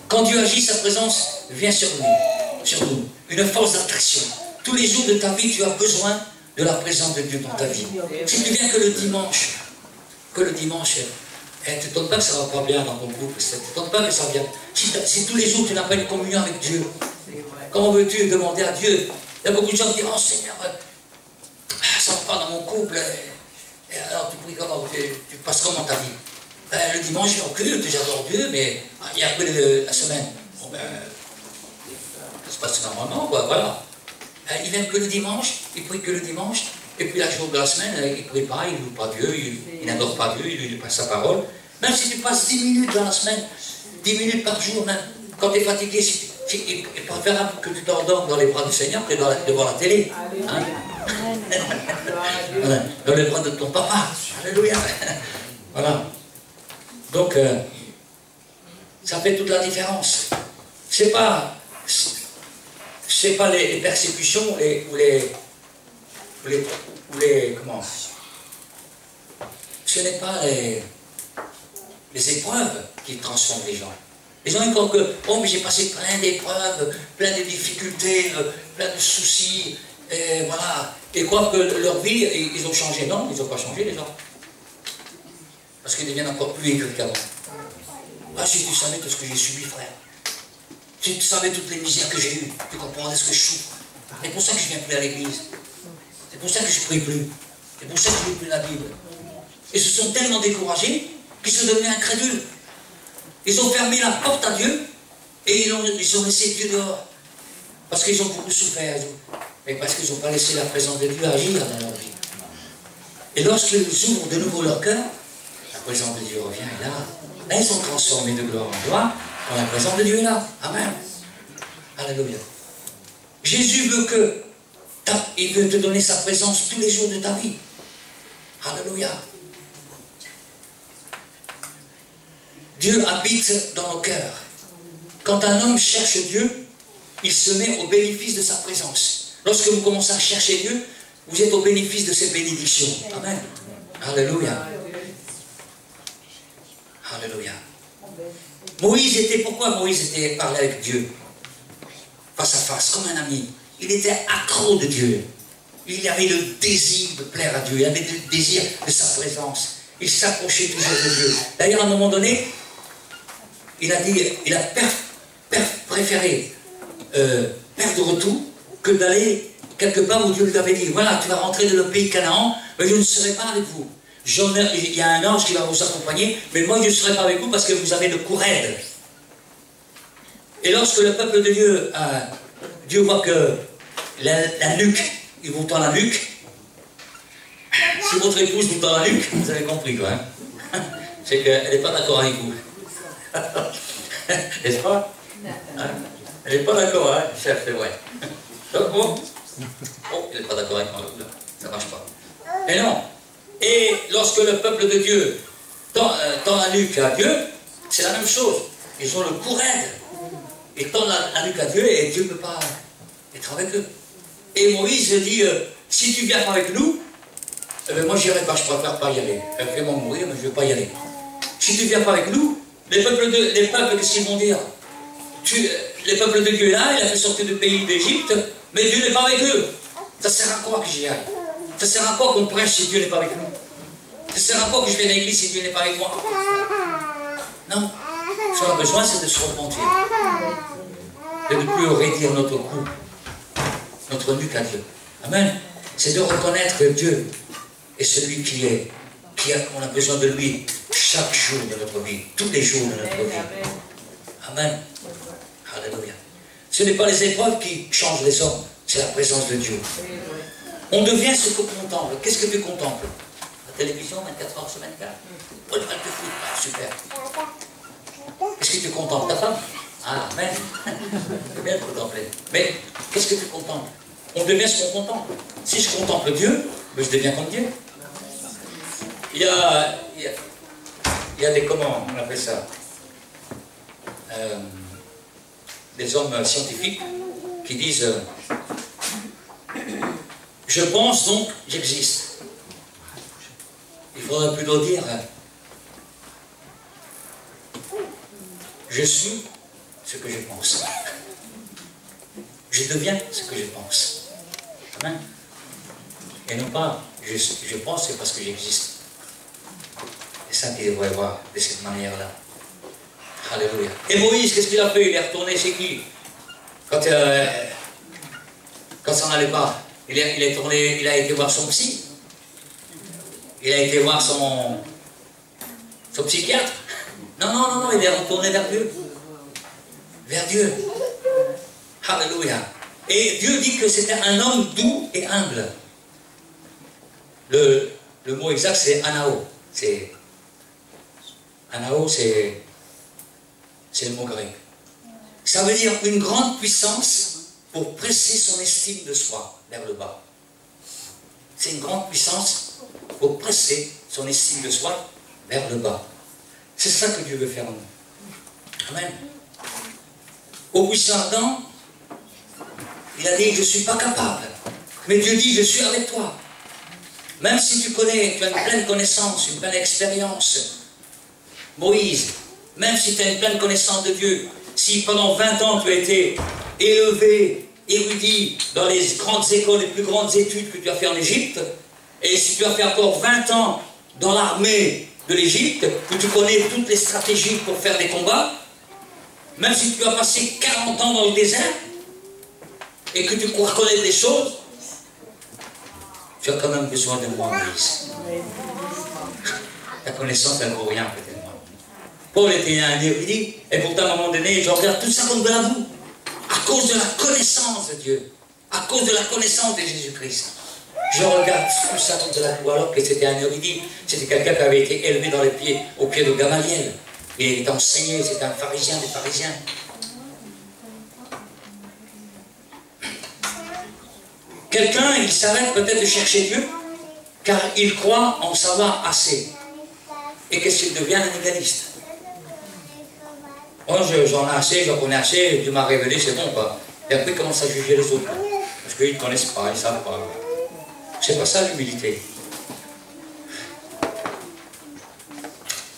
Quand Dieu agit, sa présence vient sur nous. Une force d'attraction. Tous les jours de ta vie, tu as besoin de la présence de Dieu dans ta vie. Si tu viens que le dimanche, tu ne t'étonnes pas que ça ne va pas bien dans ton couple, tu ne t'étonnes pas que ça va bien. Si tous les jours tu n'as pas une communion avec Dieu, comment veux-tu demander à Dieu? Il y a beaucoup de gens qui disent, oh Seigneur, ça ne va pas dans mon couple. Et alors tu pries comment? Tu passes comment ta vie? Le dimanche, je suis en culte, j'adore Dieu, mais et après la semaine, bon ben, ça se passe normalement, quoi, voilà. Il n'aime que le dimanche, il prie que le dimanche, et puis la jour de la semaine, il ne prie pas, il ne loue pas Dieu, il n'adore pas Dieu, il ne lit pas sa parole. Même si tu passes 10 minutes dans la semaine, 10 minutes par jour même, quand tu es fatigué, il est préférable que tu t'endormes dans les bras du Seigneur que devant la télé. Hein? Voilà. Dans les bras de ton papa. Alléluia. Voilà. Donc, ça fait toute la différence. C'est pas les persécutions ou les comment, ce n'est pas les épreuves qui transforment les gens. Les gens ils croient que, oh mais j'ai passé plein d'épreuves, plein de difficultés, plein de soucis, et voilà, et croient que leur vie, ils ont changé. Non, ils n'ont pas changé les gens. Parce qu'ils deviennent encore plus aigris qu'avant. Ah, si tu savais tout ce que j'ai subi, frère. Si tu savais toutes les misères que j'ai eues, tu comprendrais ce que je souffre. C'est pour ça que je ne viens plus à l'église. C'est pour ça que je ne prie plus. C'est pour ça que je ne lis plus la Bible. Ils se sont tellement découragés qu'ils sont devenus incrédules. Ils ont fermé la porte à Dieu et ils ont laissé Dieu dehors. Parce qu'ils ont beaucoup souffert. Mais parce qu'ils n'ont pas laissé la présence de Dieu agir dans leur vie. Et lorsqu'ils ouvrent de nouveau leur cœur, la présence de Dieu revient et là, ils sont transformés de gloire en gloire quand la présence de Dieu est là. Amen. Alléluia. Jésus veut il veut te donner sa présence tous les jours de ta vie. Alléluia. Dieu habite dans nos cœurs. Quand un homme cherche Dieu, il se met au bénéfice de sa présence. Lorsque vous commencez à chercher Dieu, vous êtes au bénéfice de ses bénédictions. Amen. Alléluia. Alléluia. Pourquoi Moïse était parlé avec Dieu face à face, comme un ami? Il était accro de Dieu. Il avait le désir de plaire à Dieu. Il avait le désir de sa présence. Il s'approchait toujours de Dieu. D'ailleurs, à un moment donné, il a préféré perdre tout que d'aller quelque part où Dieu lui avait dit, voilà, tu vas rentrer dans le pays de Canaan, mais je ne serai pas avec vous. Il y a un ange qui va vous accompagner, mais moi je ne serai pas avec vous parce que vous avez le cou raide. Et lorsque le peuple de Dieu, Dieu voit que la nuque, il vous tend la nuque, si votre épouse vous tend la nuque, vous avez compris quoi. Hein? C'est qu'elle n'est pas d'accord avec vous. N'est-ce pas? Hein? Elle n'est pas d'accord, hein, chef, c'est vrai. Donc bon, elle n'est pas d'accord avec moi, ça ne marche pas. Mais non. Et lorsque le peuple de Dieu tend la nuque à Dieu, c'est la même chose. Ils ont le cou raide. Ils tendent la nuque à Dieu et Dieu ne peut pas être avec eux. Et Moïse dit, si tu viens pas avec nous, moi je n'irai pas, je préfère pas y aller. Fais-moi mourir, mais je ne veux pas y aller. Si tu ne viens pas avec nous, les peuples, qu'est-ce qu'ils vont dire? Les peuples de Dieu là, il a fait sortir du pays d'Égypte, mais Dieu n'est pas avec eux. Ça sert à quoi que j'y aille? Ça sert à quoi qu'on prêche si Dieu n'est pas avec nous? Ça sert à quoi que je vienne à l'église si Dieu n'est pas avec moi? Non. Ce qu'on a besoin, c'est de se repentir. De ne plus raidir notre cou, notre nuque à Dieu. Amen. C'est de reconnaître que Dieu est celui on a besoin de lui chaque jour de notre vie, tous les jours de notre vie. Amen. Alléluia. Ce n'est pas les épreuves qui changent les hommes, c'est la présence de Dieu. On devient ce qu'on contemple. Qu'est-ce que tu contemples? La télévision, 24 heures sur 24. Oh, le match de foot, super. Qu'est-ce que tu contemples? Ta femme? Ah, amen. C'est bien de contempler. Mais qu'est-ce que tu contemples? On devient ce qu'on contemple. Si je contemple Dieu, je deviens comme Dieu. Il y a des, comment on appelle ça, des hommes scientifiques qui disent je pense donc j'existe. Il faudrait plutôt dire je suis ce que je pense. Je deviens ce que je pense. Amen. Et non pas je pense c'est parce que j'existe. C'est ça qu'il devrait voir de cette manière-là. Alléluia. Et Moïse, qu'est-ce qu'il a fait? Il est retourné chez qui? Quand ça n'allait pas, il a été voir son psy. Il a été voir son psychiatre. Non, il est retourné vers Dieu. Vers Dieu. Alléluia. Et Dieu dit que c'était un homme doux et humble. Le mot exact, c'est anao. Anao, c'est le mot grec. Ça veut dire une grande puissance pour presser son estime de soi vers le bas. C'est une grande puissance pour presser son estime de soi vers le bas. C'est ça que Dieu veut faire en nous. Amen. Au buisson ardent, il a dit, je ne suis pas capable. Mais Dieu dit, je suis avec toi. Même si tu connais, tu as une pleine connaissance, une pleine expérience. Moïse, même si tu as une pleine connaissance de Dieu, si pendant 20 ans tu as été élevé, érudit dans les grandes écoles, les plus grandes études que tu as fait en Égypte, et si tu as fait encore 20 ans dans l'armée de l'Égypte, où tu connais toutes les stratégies pour faire des combats, même si tu as passé 40 ans dans le désert, et que tu crois connaître des choses, tu as quand même besoin de moi, Moïse. Ta connaissance, elle ne vaut rien, peut-être. Paul était un érudit, et pourtant, à un moment donné, je regarde tout ça comme de la boue. À cause de la connaissance de Dieu, à cause de la connaissance de Jésus-Christ. Je regarde tout ça comme de la boue, alors que c'était un érudit. C'était quelqu'un qui avait été élevé dans les pieds, au pied de Gamaliel. Il était enseigné, c'était un pharisien des pharisiens. Quelqu'un, il s'arrête peut-être de chercher Dieu, car il croit en savoir assez. Et qu'est-ce qu'il devient? Un égaliste. Moi, j'en ai assez, j'en connais assez, Dieu m'a révélé, c'est bon, quoi. Et après, il commence à juger les autres. Parce qu'ils ne connaissent pas, ils ne savent pas. C'est pas ça l'humilité.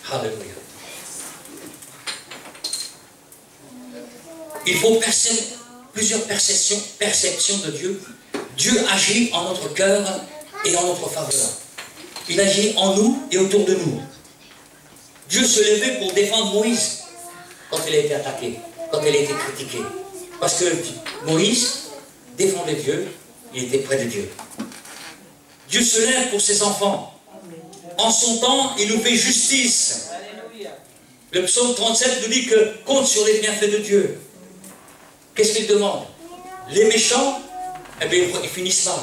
Alléluia. Il faut plusieurs perceptions de Dieu. Dieu agit en notre cœur et en notre faveur. Il agit en nous et autour de nous. Dieu se levait pour défendre Moïse quand il a été attaqué, quand il a été critiqué. Parce que Moïse défendait Dieu, il était près de Dieu. Dieu se lève pour ses enfants. En son temps, il nous fait justice. Le psaume 37 nous dit que compte sur les bienfaits de Dieu. Qu'est-ce qu'il demande? Les méchants, eh bien, ils finissent mal.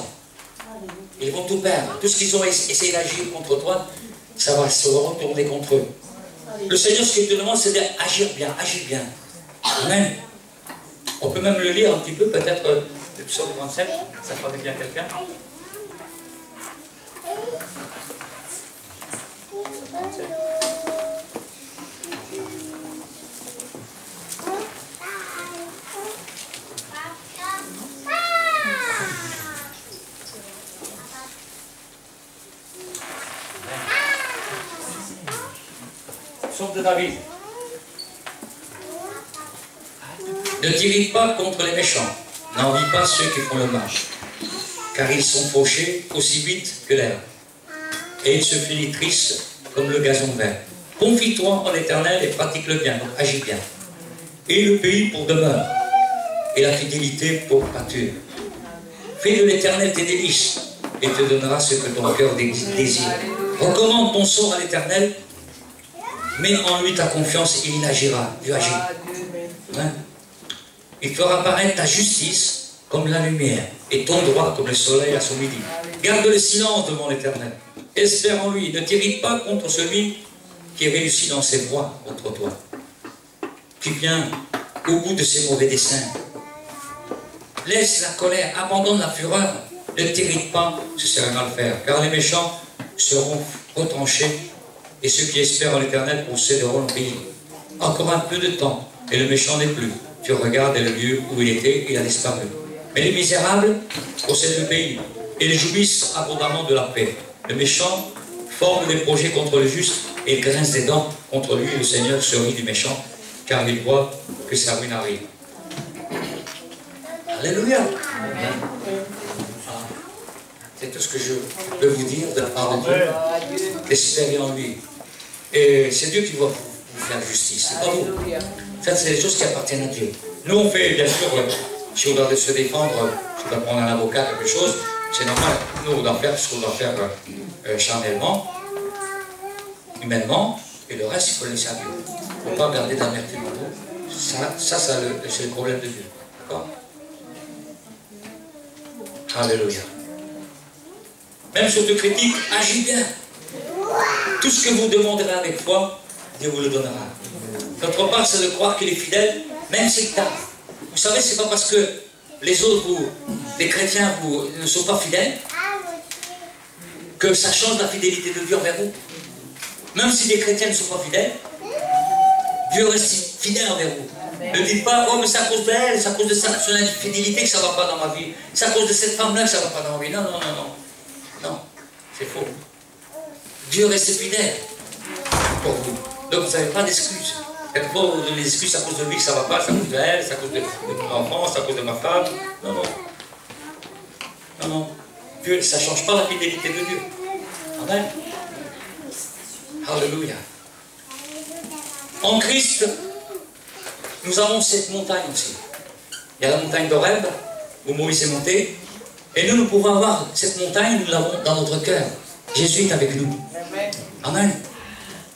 Ils vont tout perdre. Tout ce qu'ils ont essayé d'agir contre toi, ça va se retourner contre eux. Le Seigneur, ce qu'il te demande, c'est d'agir bien, agir bien. Amen. On peut même le lire un petit peu, peut-être le psaume 37, ça ferait bien quelqu'un. Psaume de David. Ne t'irrite pas contre les méchants, n'envie pas ceux qui font le mal, car ils sont fauchés aussi vite que l'herbe, et ils se flétrissent comme le gazon vert. Confie-toi en l'Éternel et pratique le bien, donc agis bien. Et le pays pour demeure, et la fidélité pour pâture. Fais de l'Éternel tes délices, et te donnera ce que ton cœur désire. Recommande ton sort à l'Éternel, mets en lui ta confiance et il agira. Dieu agit. Hein? Il fera paraître ta justice comme la lumière et ton droit comme le soleil à son midi. Garde le silence devant l'Éternel. Espère en lui. Ne t'irrite pas contre celui qui réussit dans ses voies contre toi, qui vient au bout de ses mauvais desseins. Laisse la colère, abandonne la fureur. Ne t'irrite pas, ce serait mal faire, car les méchants seront retranchés et ceux qui espèrent en l'Éternel posséderont le pays. Encore un peu de temps, et le méchant n'est plus. Tu regardes et le lieu où il était, il a disparu. Mais les misérables possèdent le pays, et ils jouissent abondamment de la paix. Le méchant forme des projets contre le juste, et il grince des dents contre lui. Le Seigneur se rit du méchant, car il voit que sa ruine arrive. Alléluia. C'est tout ce que je peux vous dire de la part de Dieu. Espérez en lui. Et c'est Dieu qui doit vous faire justice. C'est pas vous. Ça, c'est des choses qui appartiennent à Dieu. Nous, on fait, bien sûr, si on doit se défendre, si on doit prendre un avocat, quelque chose, c'est normal. Nous, on doit faire ce qu'on doit faire charnellement, humainement, et le reste, il faut le laisser à Dieu. Il ne faut pas garder d'amertume en nous. Ça c'est le problème de Dieu. D'accord? Alléluia. Même sur te critique, agis bien. Tout ce que vous demanderez avec foi, Dieu vous le donnera. Notre part, c'est de croire qu'il est fidèle, même s'il tarde. Vous savez, c'est pas parce que les autres, les chrétiens, ne sont pas fidèles, que ça change la fidélité de Dieu envers vous. Même si les chrétiens ne sont pas fidèles, Dieu reste fidèle envers vous. Ne dites pas, oh mais c'est à cause d'elle, c'est à cause de son infidélité que ça ne va pas dans ma vie. C'est à cause de cette femme-là que ça ne va pas dans ma vie. Non, non, non, non. Non, c'est faux. Dieu reste fidèle pour vous. Donc vous n'avez pas d'excuses. Quelquefois vous donnez des excuses à cause de lui que ça ne va pas, c'est à cause d'elle, c'est à cause de mon enfant, c'est à cause de ma femme. Non, non. Non, non. Dieu, ça ne change pas la fidélité de Dieu. Amen. Alléluia. En Christ, nous avons cette montagne aussi. Il y a la montagne d'Horeb, où Moïse est monté. Et nous pouvons avoir cette montagne, nous l'avons dans notre cœur. Jésus est avec nous. Amen.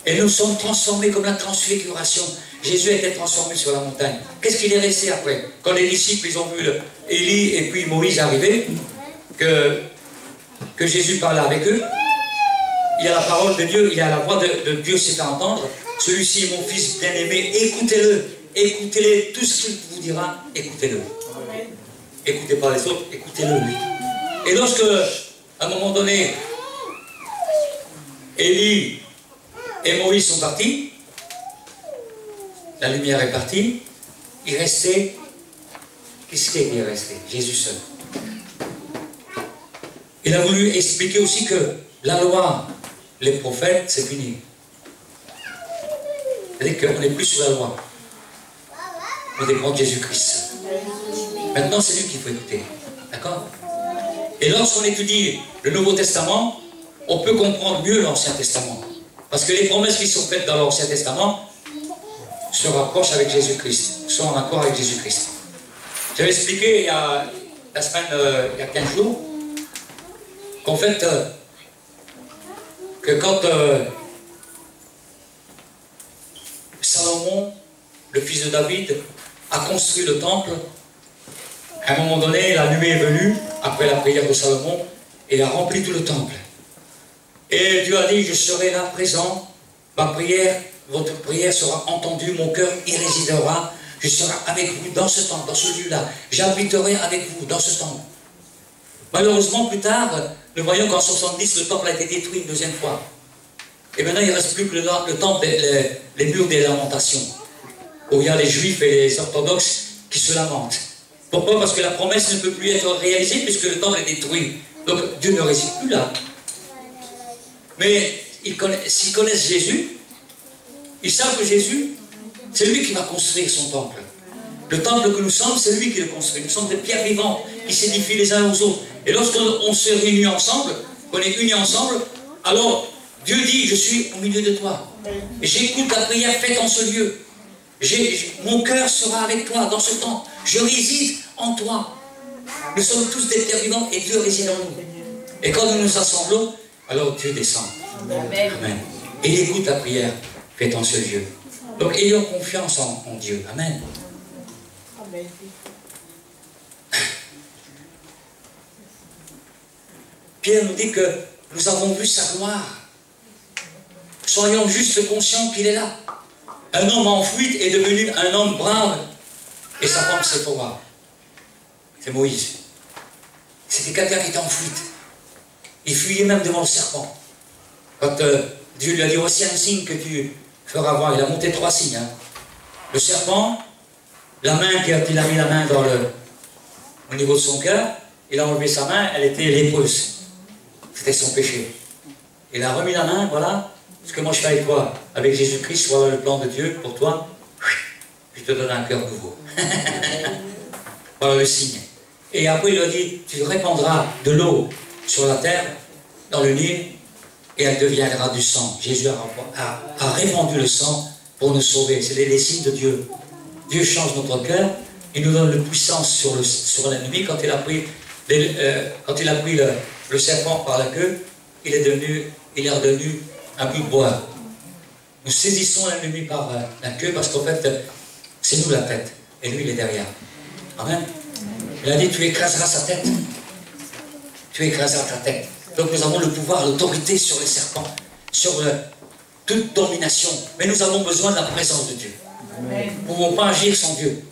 Et nous sommes transformés comme la transfiguration. Jésus a été transformé sur la montagne. Qu'est-ce qu'il est resté après? Quand les disciples, ils ont vu Élie et puis Moïse arriver, que Jésus parlait avec eux, il y a la parole de Dieu, il y a la voix de Dieu s'est à entendre. Celui-ci est mon fils bien-aimé, écoutez-le. Écoutez-le, tout ce qu'il vous dira, écoutez-le. Écoutez pas les autres, écoutez-le lui. Et lorsque, à un moment donné, Élie et Moïse sont partis, la lumière est partie, il restait, qu'est-ce qui est resté? Jésus seul. Il a voulu expliquer aussi que la loi, les prophètes, c'est fini. C'est-à-dire qu'on n'est plus sous la loi. On dépend de Jésus-Christ. Maintenant, c'est lui qu'il faut écouter. D'accord? Et lorsqu'on étudie le Nouveau Testament, on peut comprendre mieux l'Ancien Testament. Parce que les promesses qui sont faites dans l'Ancien Testament se rapprochent avec Jésus-Christ, sont en accord avec Jésus-Christ. J'avais expliqué il y a 15 jours, qu'en fait, que quand Salomon, le fils de David, a construit le temple, à un moment donné, la nuée est venue, après la prière de Salomon, et il a rempli tout le temple. Et Dieu a dit, je serai là présent, ma prière, votre prière sera entendue, mon cœur y résidera, je serai avec vous dans ce temple, dans ce lieu-là, j'habiterai avec vous dans ce temple. Malheureusement, plus tard, nous voyons qu'en 70, le temple a été détruit une deuxième fois. Et maintenant, il ne reste plus que le temple, les murs des lamentations, où il y a les juifs et les orthodoxes qui se lamentent. Pourquoi? Parce que la promesse ne peut plus être réalisée puisque le temple est détruit. Donc Dieu ne réside plus là. Mais s'ils connaissent Jésus, ils savent que Jésus, c'est lui qui va construire son temple. Le temple que nous sommes, c'est lui qui le construit. Nous sommes des pierres vivantes qui s'édifient les uns aux autres. Et lorsqu'on se réunit ensemble, qu'on est unis ensemble, alors Dieu dit, je suis au milieu de toi. Et j'écoute la prière faite en ce lieu. Mon cœur sera avec toi dans ce temple. Je réside en toi. Nous sommes tous des pierres vivantes et Dieu réside en nous. Et quand nous nous assemblons, alors Dieu descend. Amen. Amen. Et il écoute la prière faite en ce lieu. Donc ayons confiance en Dieu. Amen. Amen. Pierre nous dit que nous avons vu sa gloire. Soyons juste conscients qu'il est là. Un homme en fuite est devenu un homme brave. Et sa femme, c'est Thomas. C'est Moïse. C'était quelqu'un qui était en fuite. Il fuyait même devant le serpent. Quand Dieu lui a dit, voici un signe que tu feras voir. Il a monté 3 signes. Hein. Le serpent, la main, il a mis la main au niveau de son cœur, il a enlevé sa main, elle était lépreuse. C'était son péché. Il a remis la main, voilà. Ce que moi je fais avec toi, avec Jésus-Christ, voilà le plan de Dieu pour toi. Je te donne un cœur nouveau. Voilà le signe. Et après il a dit, tu répandras de l'eau sur la terre, dans le Nil, et elle deviendra du sang. Jésus a répandu le sang pour nous sauver. C'est les signes de Dieu. Dieu change notre cœur, il nous donne la puissance sur l'ennemi. Quand il a pris, le serpent par la queue, il est redevenu un but boire. Nous saisissons l'ennemi par la queue parce qu'en fait, c'est nous la tête et lui il est derrière. Amen. Il a dit, tu écraseras sa tête. Tu écraseras ta tête. Donc nous avons le pouvoir, l'autorité sur les serpents, sur toute domination. Mais nous avons besoin de la présence de Dieu. Nous ne pouvons pas agir sans Dieu.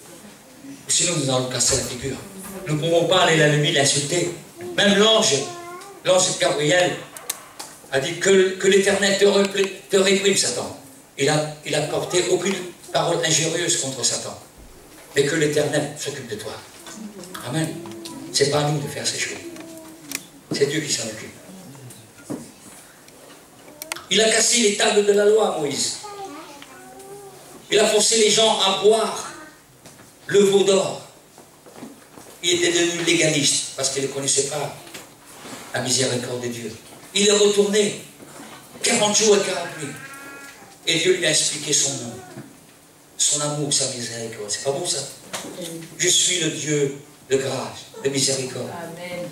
Sinon nous allons casser la figure. Nous ne pouvons pas aller la nuit l'insulter. Même l'ange Gabriel a dit que l'Éternel te réprime, Satan. Il a porté aucune parole injurieuse contre Satan. Mais que l'Éternel s'occupe de toi. Amen. Ce n'est pas à nous de faire ces choses. C'est Dieu qui s'en occupe. Il a cassé les tables de la loi, Moïse. Il a forcé les gens à boire le veau d'or. Il était devenu légaliste parce qu'il ne connaissait pas la miséricorde de Dieu. Il est retourné 40 jours et 40 nuits. Et Dieu lui a expliqué son nom, son amour, sa miséricorde. C'est pas beau ça? Je suis le Dieu de grâce, de miséricorde. Amen.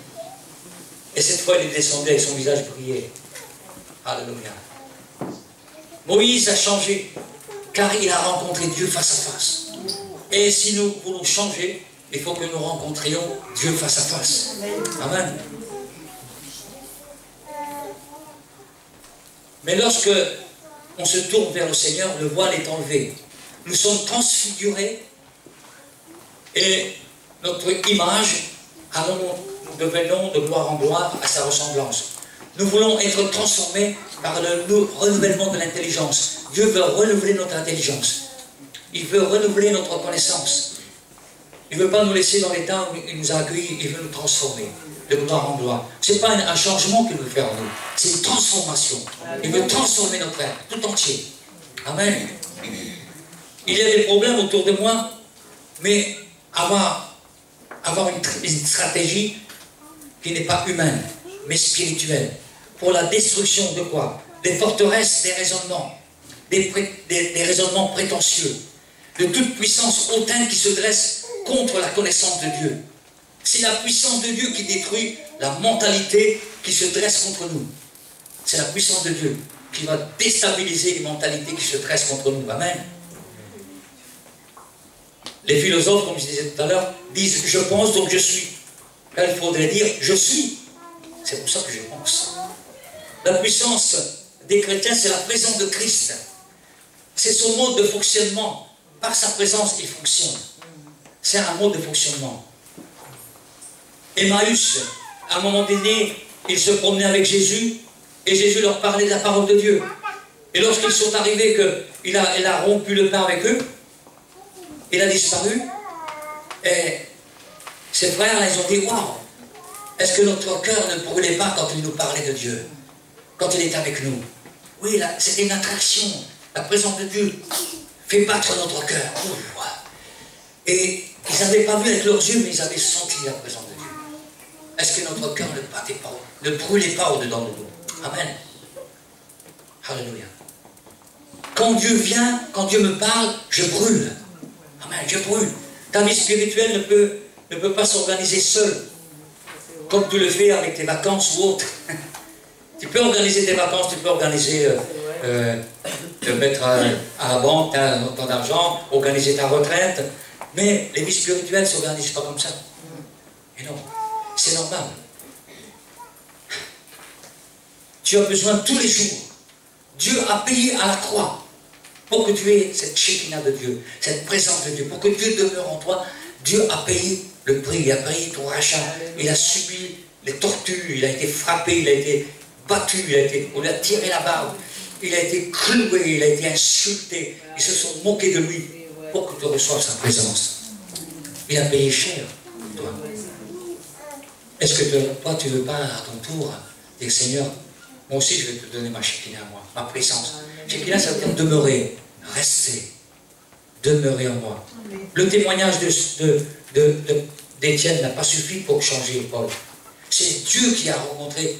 Et cette fois, il est descendu avec son visage brillé. Alléluia. Moïse a changé, car il a rencontré Dieu face à face. Et si nous voulons changer, il faut que nous rencontrions Dieu face à face. Amen. Mais lorsque on se tourne vers le Seigneur, le voile est enlevé. Nous sommes transfigurés et notre image, alors nous devenons de gloire en gloire à sa ressemblance. Nous voulons être transformés par le renouvellement de l'intelligence. Dieu veut renouveler notre intelligence. Il veut renouveler notre connaissance. Il ne veut pas nous laisser dans l'état où il nous a accueillis, il veut nous transformer de gloire en gloire. Ce n'est pas un changement qu'il veut faire en nous, c'est une transformation. Il veut transformer notre être tout entier. Amen. Il y a des problèmes autour de moi, mais avoir une stratégie qui n'est pas humaine, mais spirituelle, pour la destruction de quoi? Des forteresses, des raisonnements, des raisonnements prétentieux, de toute puissance hautaine qui se dresse contre la connaissance de Dieu. C'est la puissance de Dieu qui détruit la mentalité qui se dresse contre nous. C'est la puissance de Dieu qui va déstabiliser les mentalités qui se dressent contre nous. Amen. Les philosophes, comme je disais tout à l'heure, disent « je pense donc je suis ». Là, il faudrait dire « je suis ». C'est pour ça que je pense. La puissance des chrétiens, c'est la présence de Christ. C'est son mode de fonctionnement. Par sa présence, il fonctionne. C'est un mode de fonctionnement. Emmaüs, à un moment donné, ils se promenaient avec Jésus et Jésus leur parlait de la parole de Dieu. Et lorsqu'ils sont arrivés, qu'il a rompu le pain avec eux, il a disparu. Et ses frères, ils ont dit, waouh, est-ce que notre cœur ne brûlait pas quand il nous parlait de Dieu? Quand il est avec nous? Oui, c'était une attraction. La présence de Dieu fait battre notre cœur. Et ils n'avaient pas vu avec leurs yeux, mais ils avaient senti la présence de Dieu. Est-ce que notre cœur ne battait pas, ne brûlait pas au-dedans de nous? Amen. Alléluia. Quand Dieu vient, quand Dieu me parle, je brûle. Amen, je brûle. Ta vie spirituelle ne peut pas s'organiser seule, comme tu le fais avec tes vacances ou autres. Tu peux organiser tes vacances, tu peux organiser, te mettre à la banque, ton argent, organiser ta retraite, mais les vies spirituelles ne s'organisent pas comme ça. Et non, c'est normal. Tu as besoin tous les jours. Dieu a payé à la croix pour que tu aies cette Shekinah de Dieu, cette présence de Dieu, pour que Dieu demeure en toi. Dieu a payé le prix, il a payé ton rachat, il a subi les tortures, il a été frappé, il a été battu, on lui a tiré la barbe, il a été cloué, il a été insulté, ils se sont moqués de lui pour que tu reçoives sa présence. Il a payé cher pour toi. Est-ce que toi tu ne veux pas à ton tour dire Seigneur, moi aussi je vais te donner ma Shekinah à moi, ma présence. Shekinah ça veut dire demeurer, rester, demeurer en moi. Le témoignage d'Étienne n'a pas suffi pour changer Paul. C'est Dieu qui a rencontré.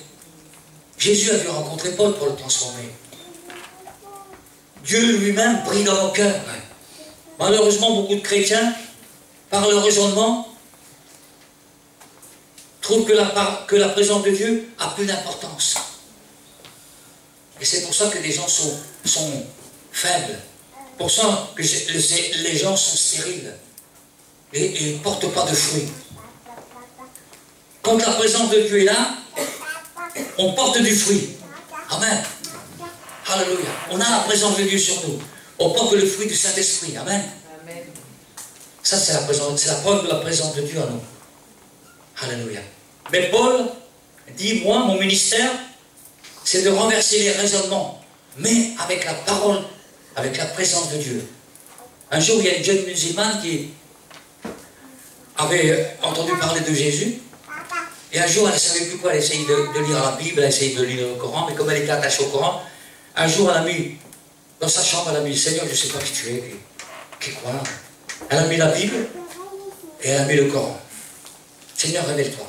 Jésus a dû rencontrer Paul pour le transformer. Dieu lui-même brille dans nos cœurs. Malheureusement, beaucoup de chrétiens, par leur raisonnement, trouvent que la présence de Dieu a peu d'importance. Et c'est pour ça que les gens sont faibles. Pour ça que les gens sont stériles. Et ne portent pas de fruits. Quand la présence de Dieu est là, on porte du fruit. Amen. Alléluia. On a la présence de Dieu sur nous. On porte le fruit du Saint-Esprit. Amen. Amen. Ça, c'est la preuve de la présence de Dieu en nous. Alléluia. Mais Paul dit, moi, mon ministère, c'est de renverser les raisonnements, mais avec la parole, avec la présence de Dieu. Un jour, il y a une jeune musulmane qui avait entendu parler de Jésus, et un jour, elle ne savait plus quoi, elle essayait de lire la Bible, elle essayait de lire le Coran, mais comme elle était attachée au Coran, un jour, elle a mis, dans sa chambre, elle a mis, Seigneur, je ne sais pas qui tu es, qui croit. Elle a mis la Bible, et elle a mis le Coran. Seigneur, révèle-toi.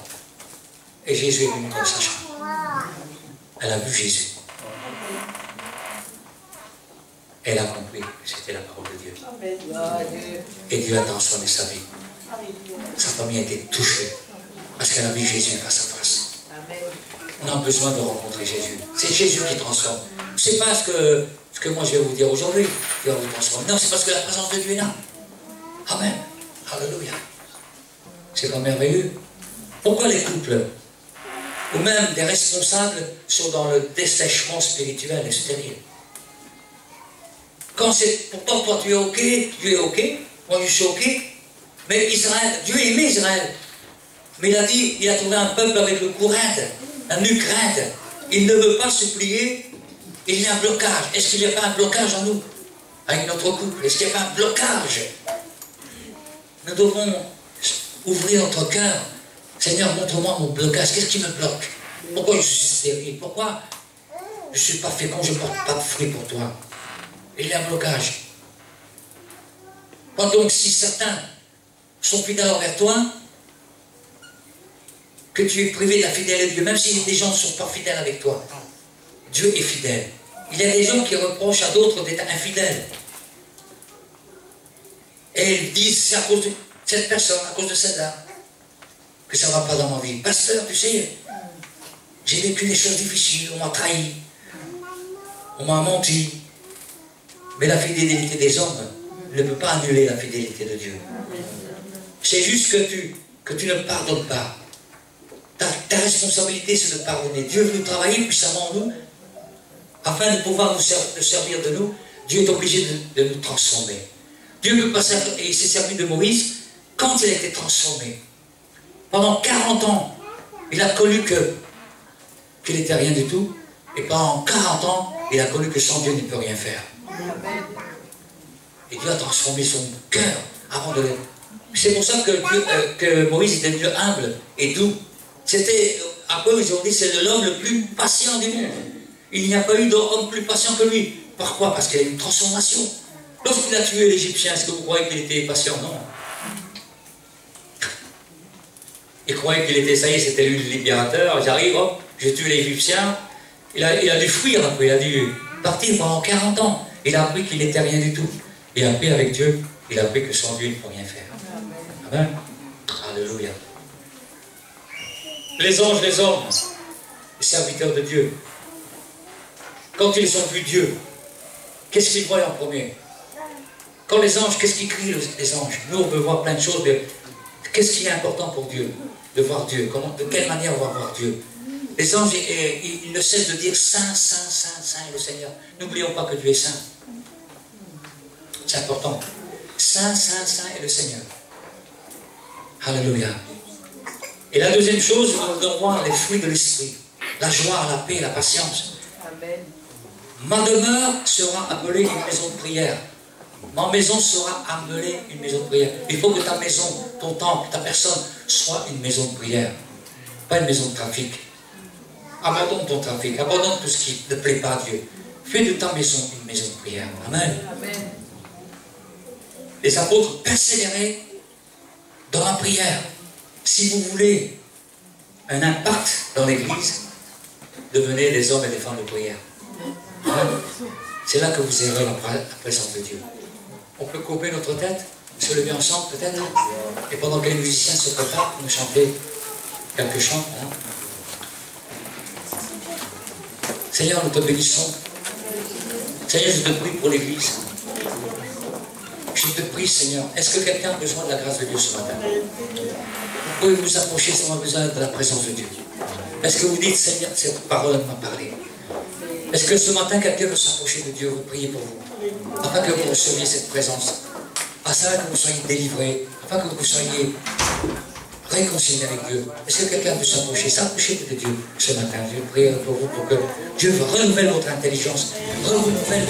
Et Jésus est venu dans sa chambre. Elle a vu Jésus. Elle a compris que c'était la parole de Dieu. Et Dieu a transformé sa vie. Sa famille a été touchée. Parce qu'elle a vu Jésus face à face. On a besoin de rencontrer Jésus. C'est Jésus qui transforme. Ce n'est pas ce que moi je vais vous dire aujourd'hui qui va vous transformer. Non, c'est parce que la présence de Dieu est là. Amen. Alléluia. C'est pas merveilleux. Pourquoi les couples ou même des responsables sont dans le dessèchement spirituel et stérile? Quand c'est, pourtant toi tu es ok, Dieu est ok, moi je suis ok, mais Israël, Dieu aimait Israël, mais il a dit, il a trouvé un peuple avec le cou raide, un nuque raide, il ne veut pas supplier, il y a un blocage. Est-ce qu'il n'y a pas un blocage en nous, avec notre couple? Est-ce qu'il n'y a pas un blocage? Nous devons ouvrir notre cœur. Seigneur, montre-moi mon blocage, qu'est-ce qui me bloque? Pourquoi je suis stérile? Pourquoi je ne suis pas fécond, je ne porte pas de fruits pour toi? Il y a un blocage. Donc si certains sont fidèles envers toi, que tu es privé de la fidélité de Dieu, même si des gens ne sont pas fidèles avec toi, Dieu est fidèle. Il y a des gens qui reprochent à d'autres d'être infidèles. Et ils disent, c'est à cause de cette personne, à cause de celle-là, que ça ne va pas dans ma vie. Pasteur, tu sais, j'ai vécu des choses difficiles, on m'a trahi, on m'a menti. Mais la fidélité des hommes ne peut pas annuler la fidélité de Dieu. C'est juste que tu ne pardonnes pas. Ta responsabilité, c'est de pardonner. Dieu veut travailler puissamment en nous, afin de pouvoir nous servir de nous. Dieu est obligé de nous transformer. Dieu ne peut pas servir, et il s'est servi de Moïse quand il a été transformé. Pendant 40 ans, il a connu qu'il n'était rien du tout, et pendant 40 ans, il a connu que sans Dieu, il ne peut rien faire. Et Dieu a transformé son cœur avant de... C'est pour ça que Moïse était devenu humble et doux. C'était, après ils ont dit, c'est l'homme le plus patient du monde. Il n'y a pas eu d'homme plus patient que lui. Pourquoi? Parce qu'il y a eu une transformation. Lorsqu'il a tué l'Égyptien, est-ce que vous croyez qu'il était patient? Non. Il croyait qu'il était, ça y est, c'était lui le libérateur. J'arrive, hop, je tue l'Égyptien. Il a dû fuir après, il a dû partir pendant 40 ans. Il a appris qu'il n'était rien du tout. Il a appris avec Dieu, il a appris que sans Dieu, il ne peut rien faire. Amen. Alléluia. Les anges, les hommes, les serviteurs de Dieu, quand ils ont vu Dieu, qu'est-ce qu'ils voient en premier? Quand les anges, qu'est-ce qu'ils crient les anges? Nous, on peut voir plein de choses, mais qu'est-ce qui est important pour Dieu? De voir Dieu. De quelle manière on va voir Dieu? Les anges, ils ne cessent de dire Saint, Saint, Saint, Saint est le Seigneur. N'oublions pas que Dieu est Saint. C'est important. Saint, Saint, Saint est le Seigneur. Alléluia. Et la deuxième chose, nous devons voir les fruits de l'esprit. La joie, la paix, la patience. Amen. Ma demeure sera appelée une maison de prière. Ma maison sera appelée une maison de prière. Il faut que ta maison, ton temple, ta personne soit une maison de prière. Pas une maison de trafic. Abandonne ton trafic, abandonne tout ce qui ne plaît pas à Dieu. Fais de ta maison une maison de prière. Amen. Amen. Les apôtres persévéraient dans la prière. Si vous voulez un impact dans l'Église, devenez des hommes et des femmes de prière. C'est là que vous aurez la présence de Dieu. On peut couper notre tête, se lever ensemble peut-être, et pendant que les musiciens se préparent pour nous chanter quelques chants. Hein. Seigneur, nous te bénissons. Seigneur, je te prie pour l'Église. Je te prie, Seigneur. Est-ce que quelqu'un a besoin de la grâce de Dieu ce matin? Vous pouvez vous approcher si on a besoin de la présence de Dieu. Est-ce que vous dites, Seigneur, cette parole m'a parlé? Est-ce que ce matin, quelqu'un veut s'approcher de Dieu, vous priez pour vous, afin que vous receviez cette présence, afin que vous soyez délivrés, afin que vous soyez réconciliés avec Dieu? Est-ce que quelqu'un veut s'approcher de Dieu ce matin? Je vais prier pour vous pour que Dieu renouvelle votre intelligence, renouvelle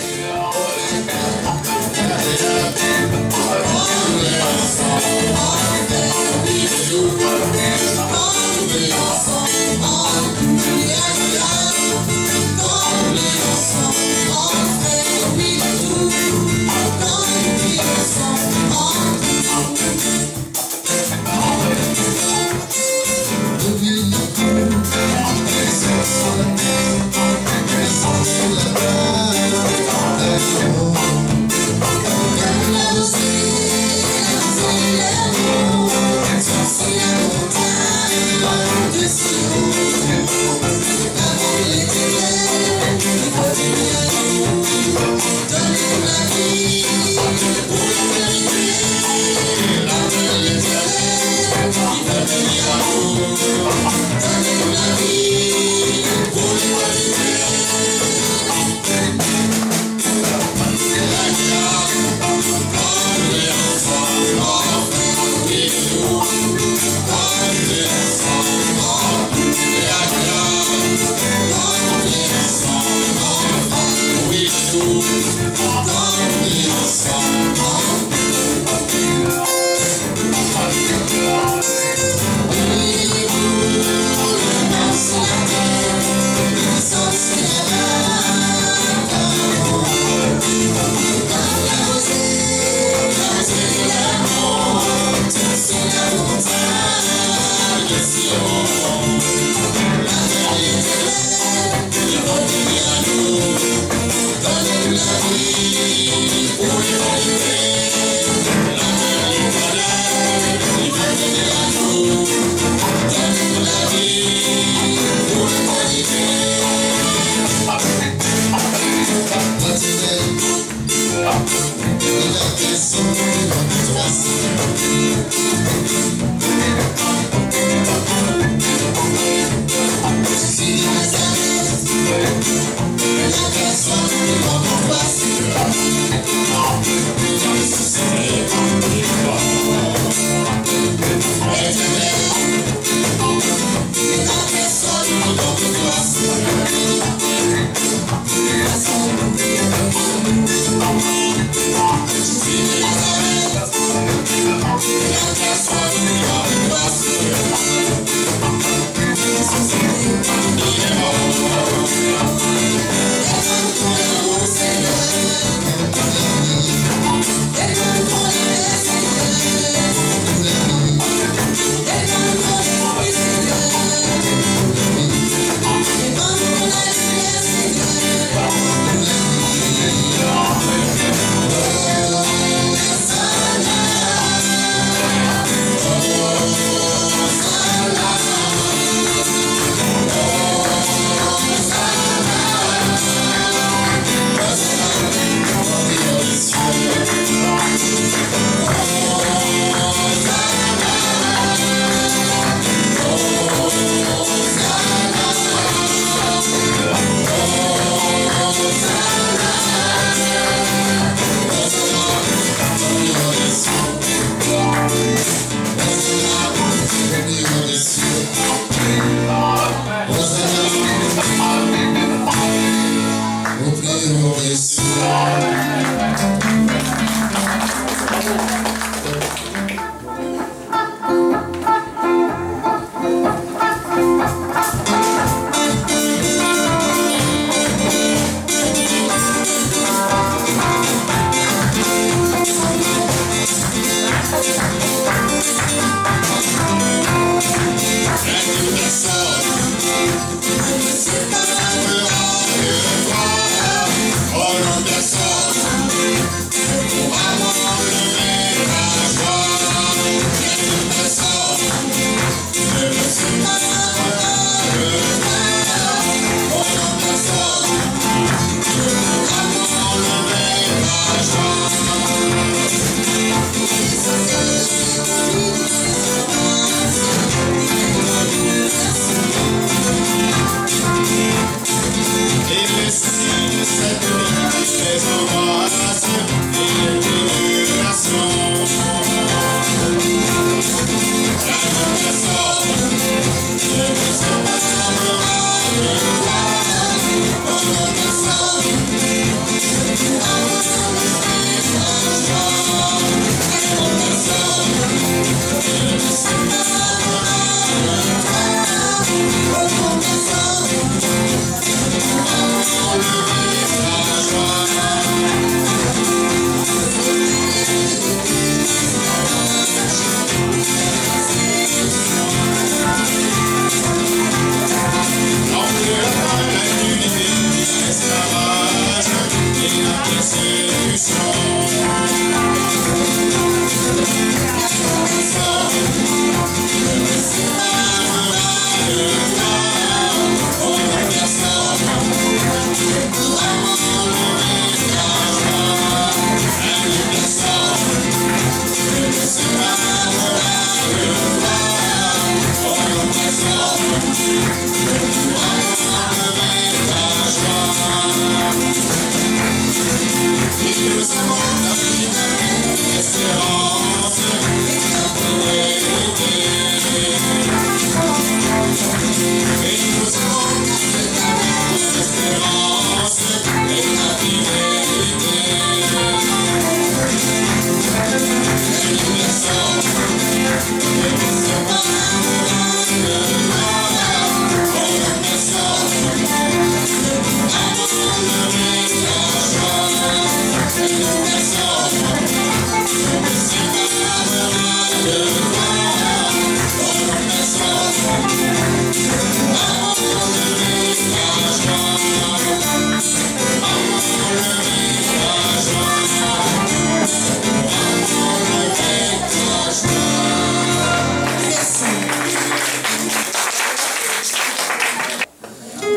C'est la montagne de Sion.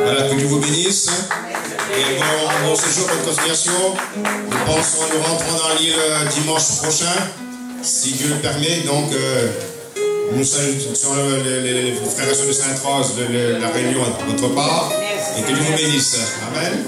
Voilà, que Dieu vous bénisse. Et bon séjour, bonne continuation. Nous rentrons dans l'île dimanche prochain, si Dieu le permet. Donc, nous sur les frères et sœurs de Sainte-Rose, la réunion de notre part. Et que Dieu vous bénisse. Amen.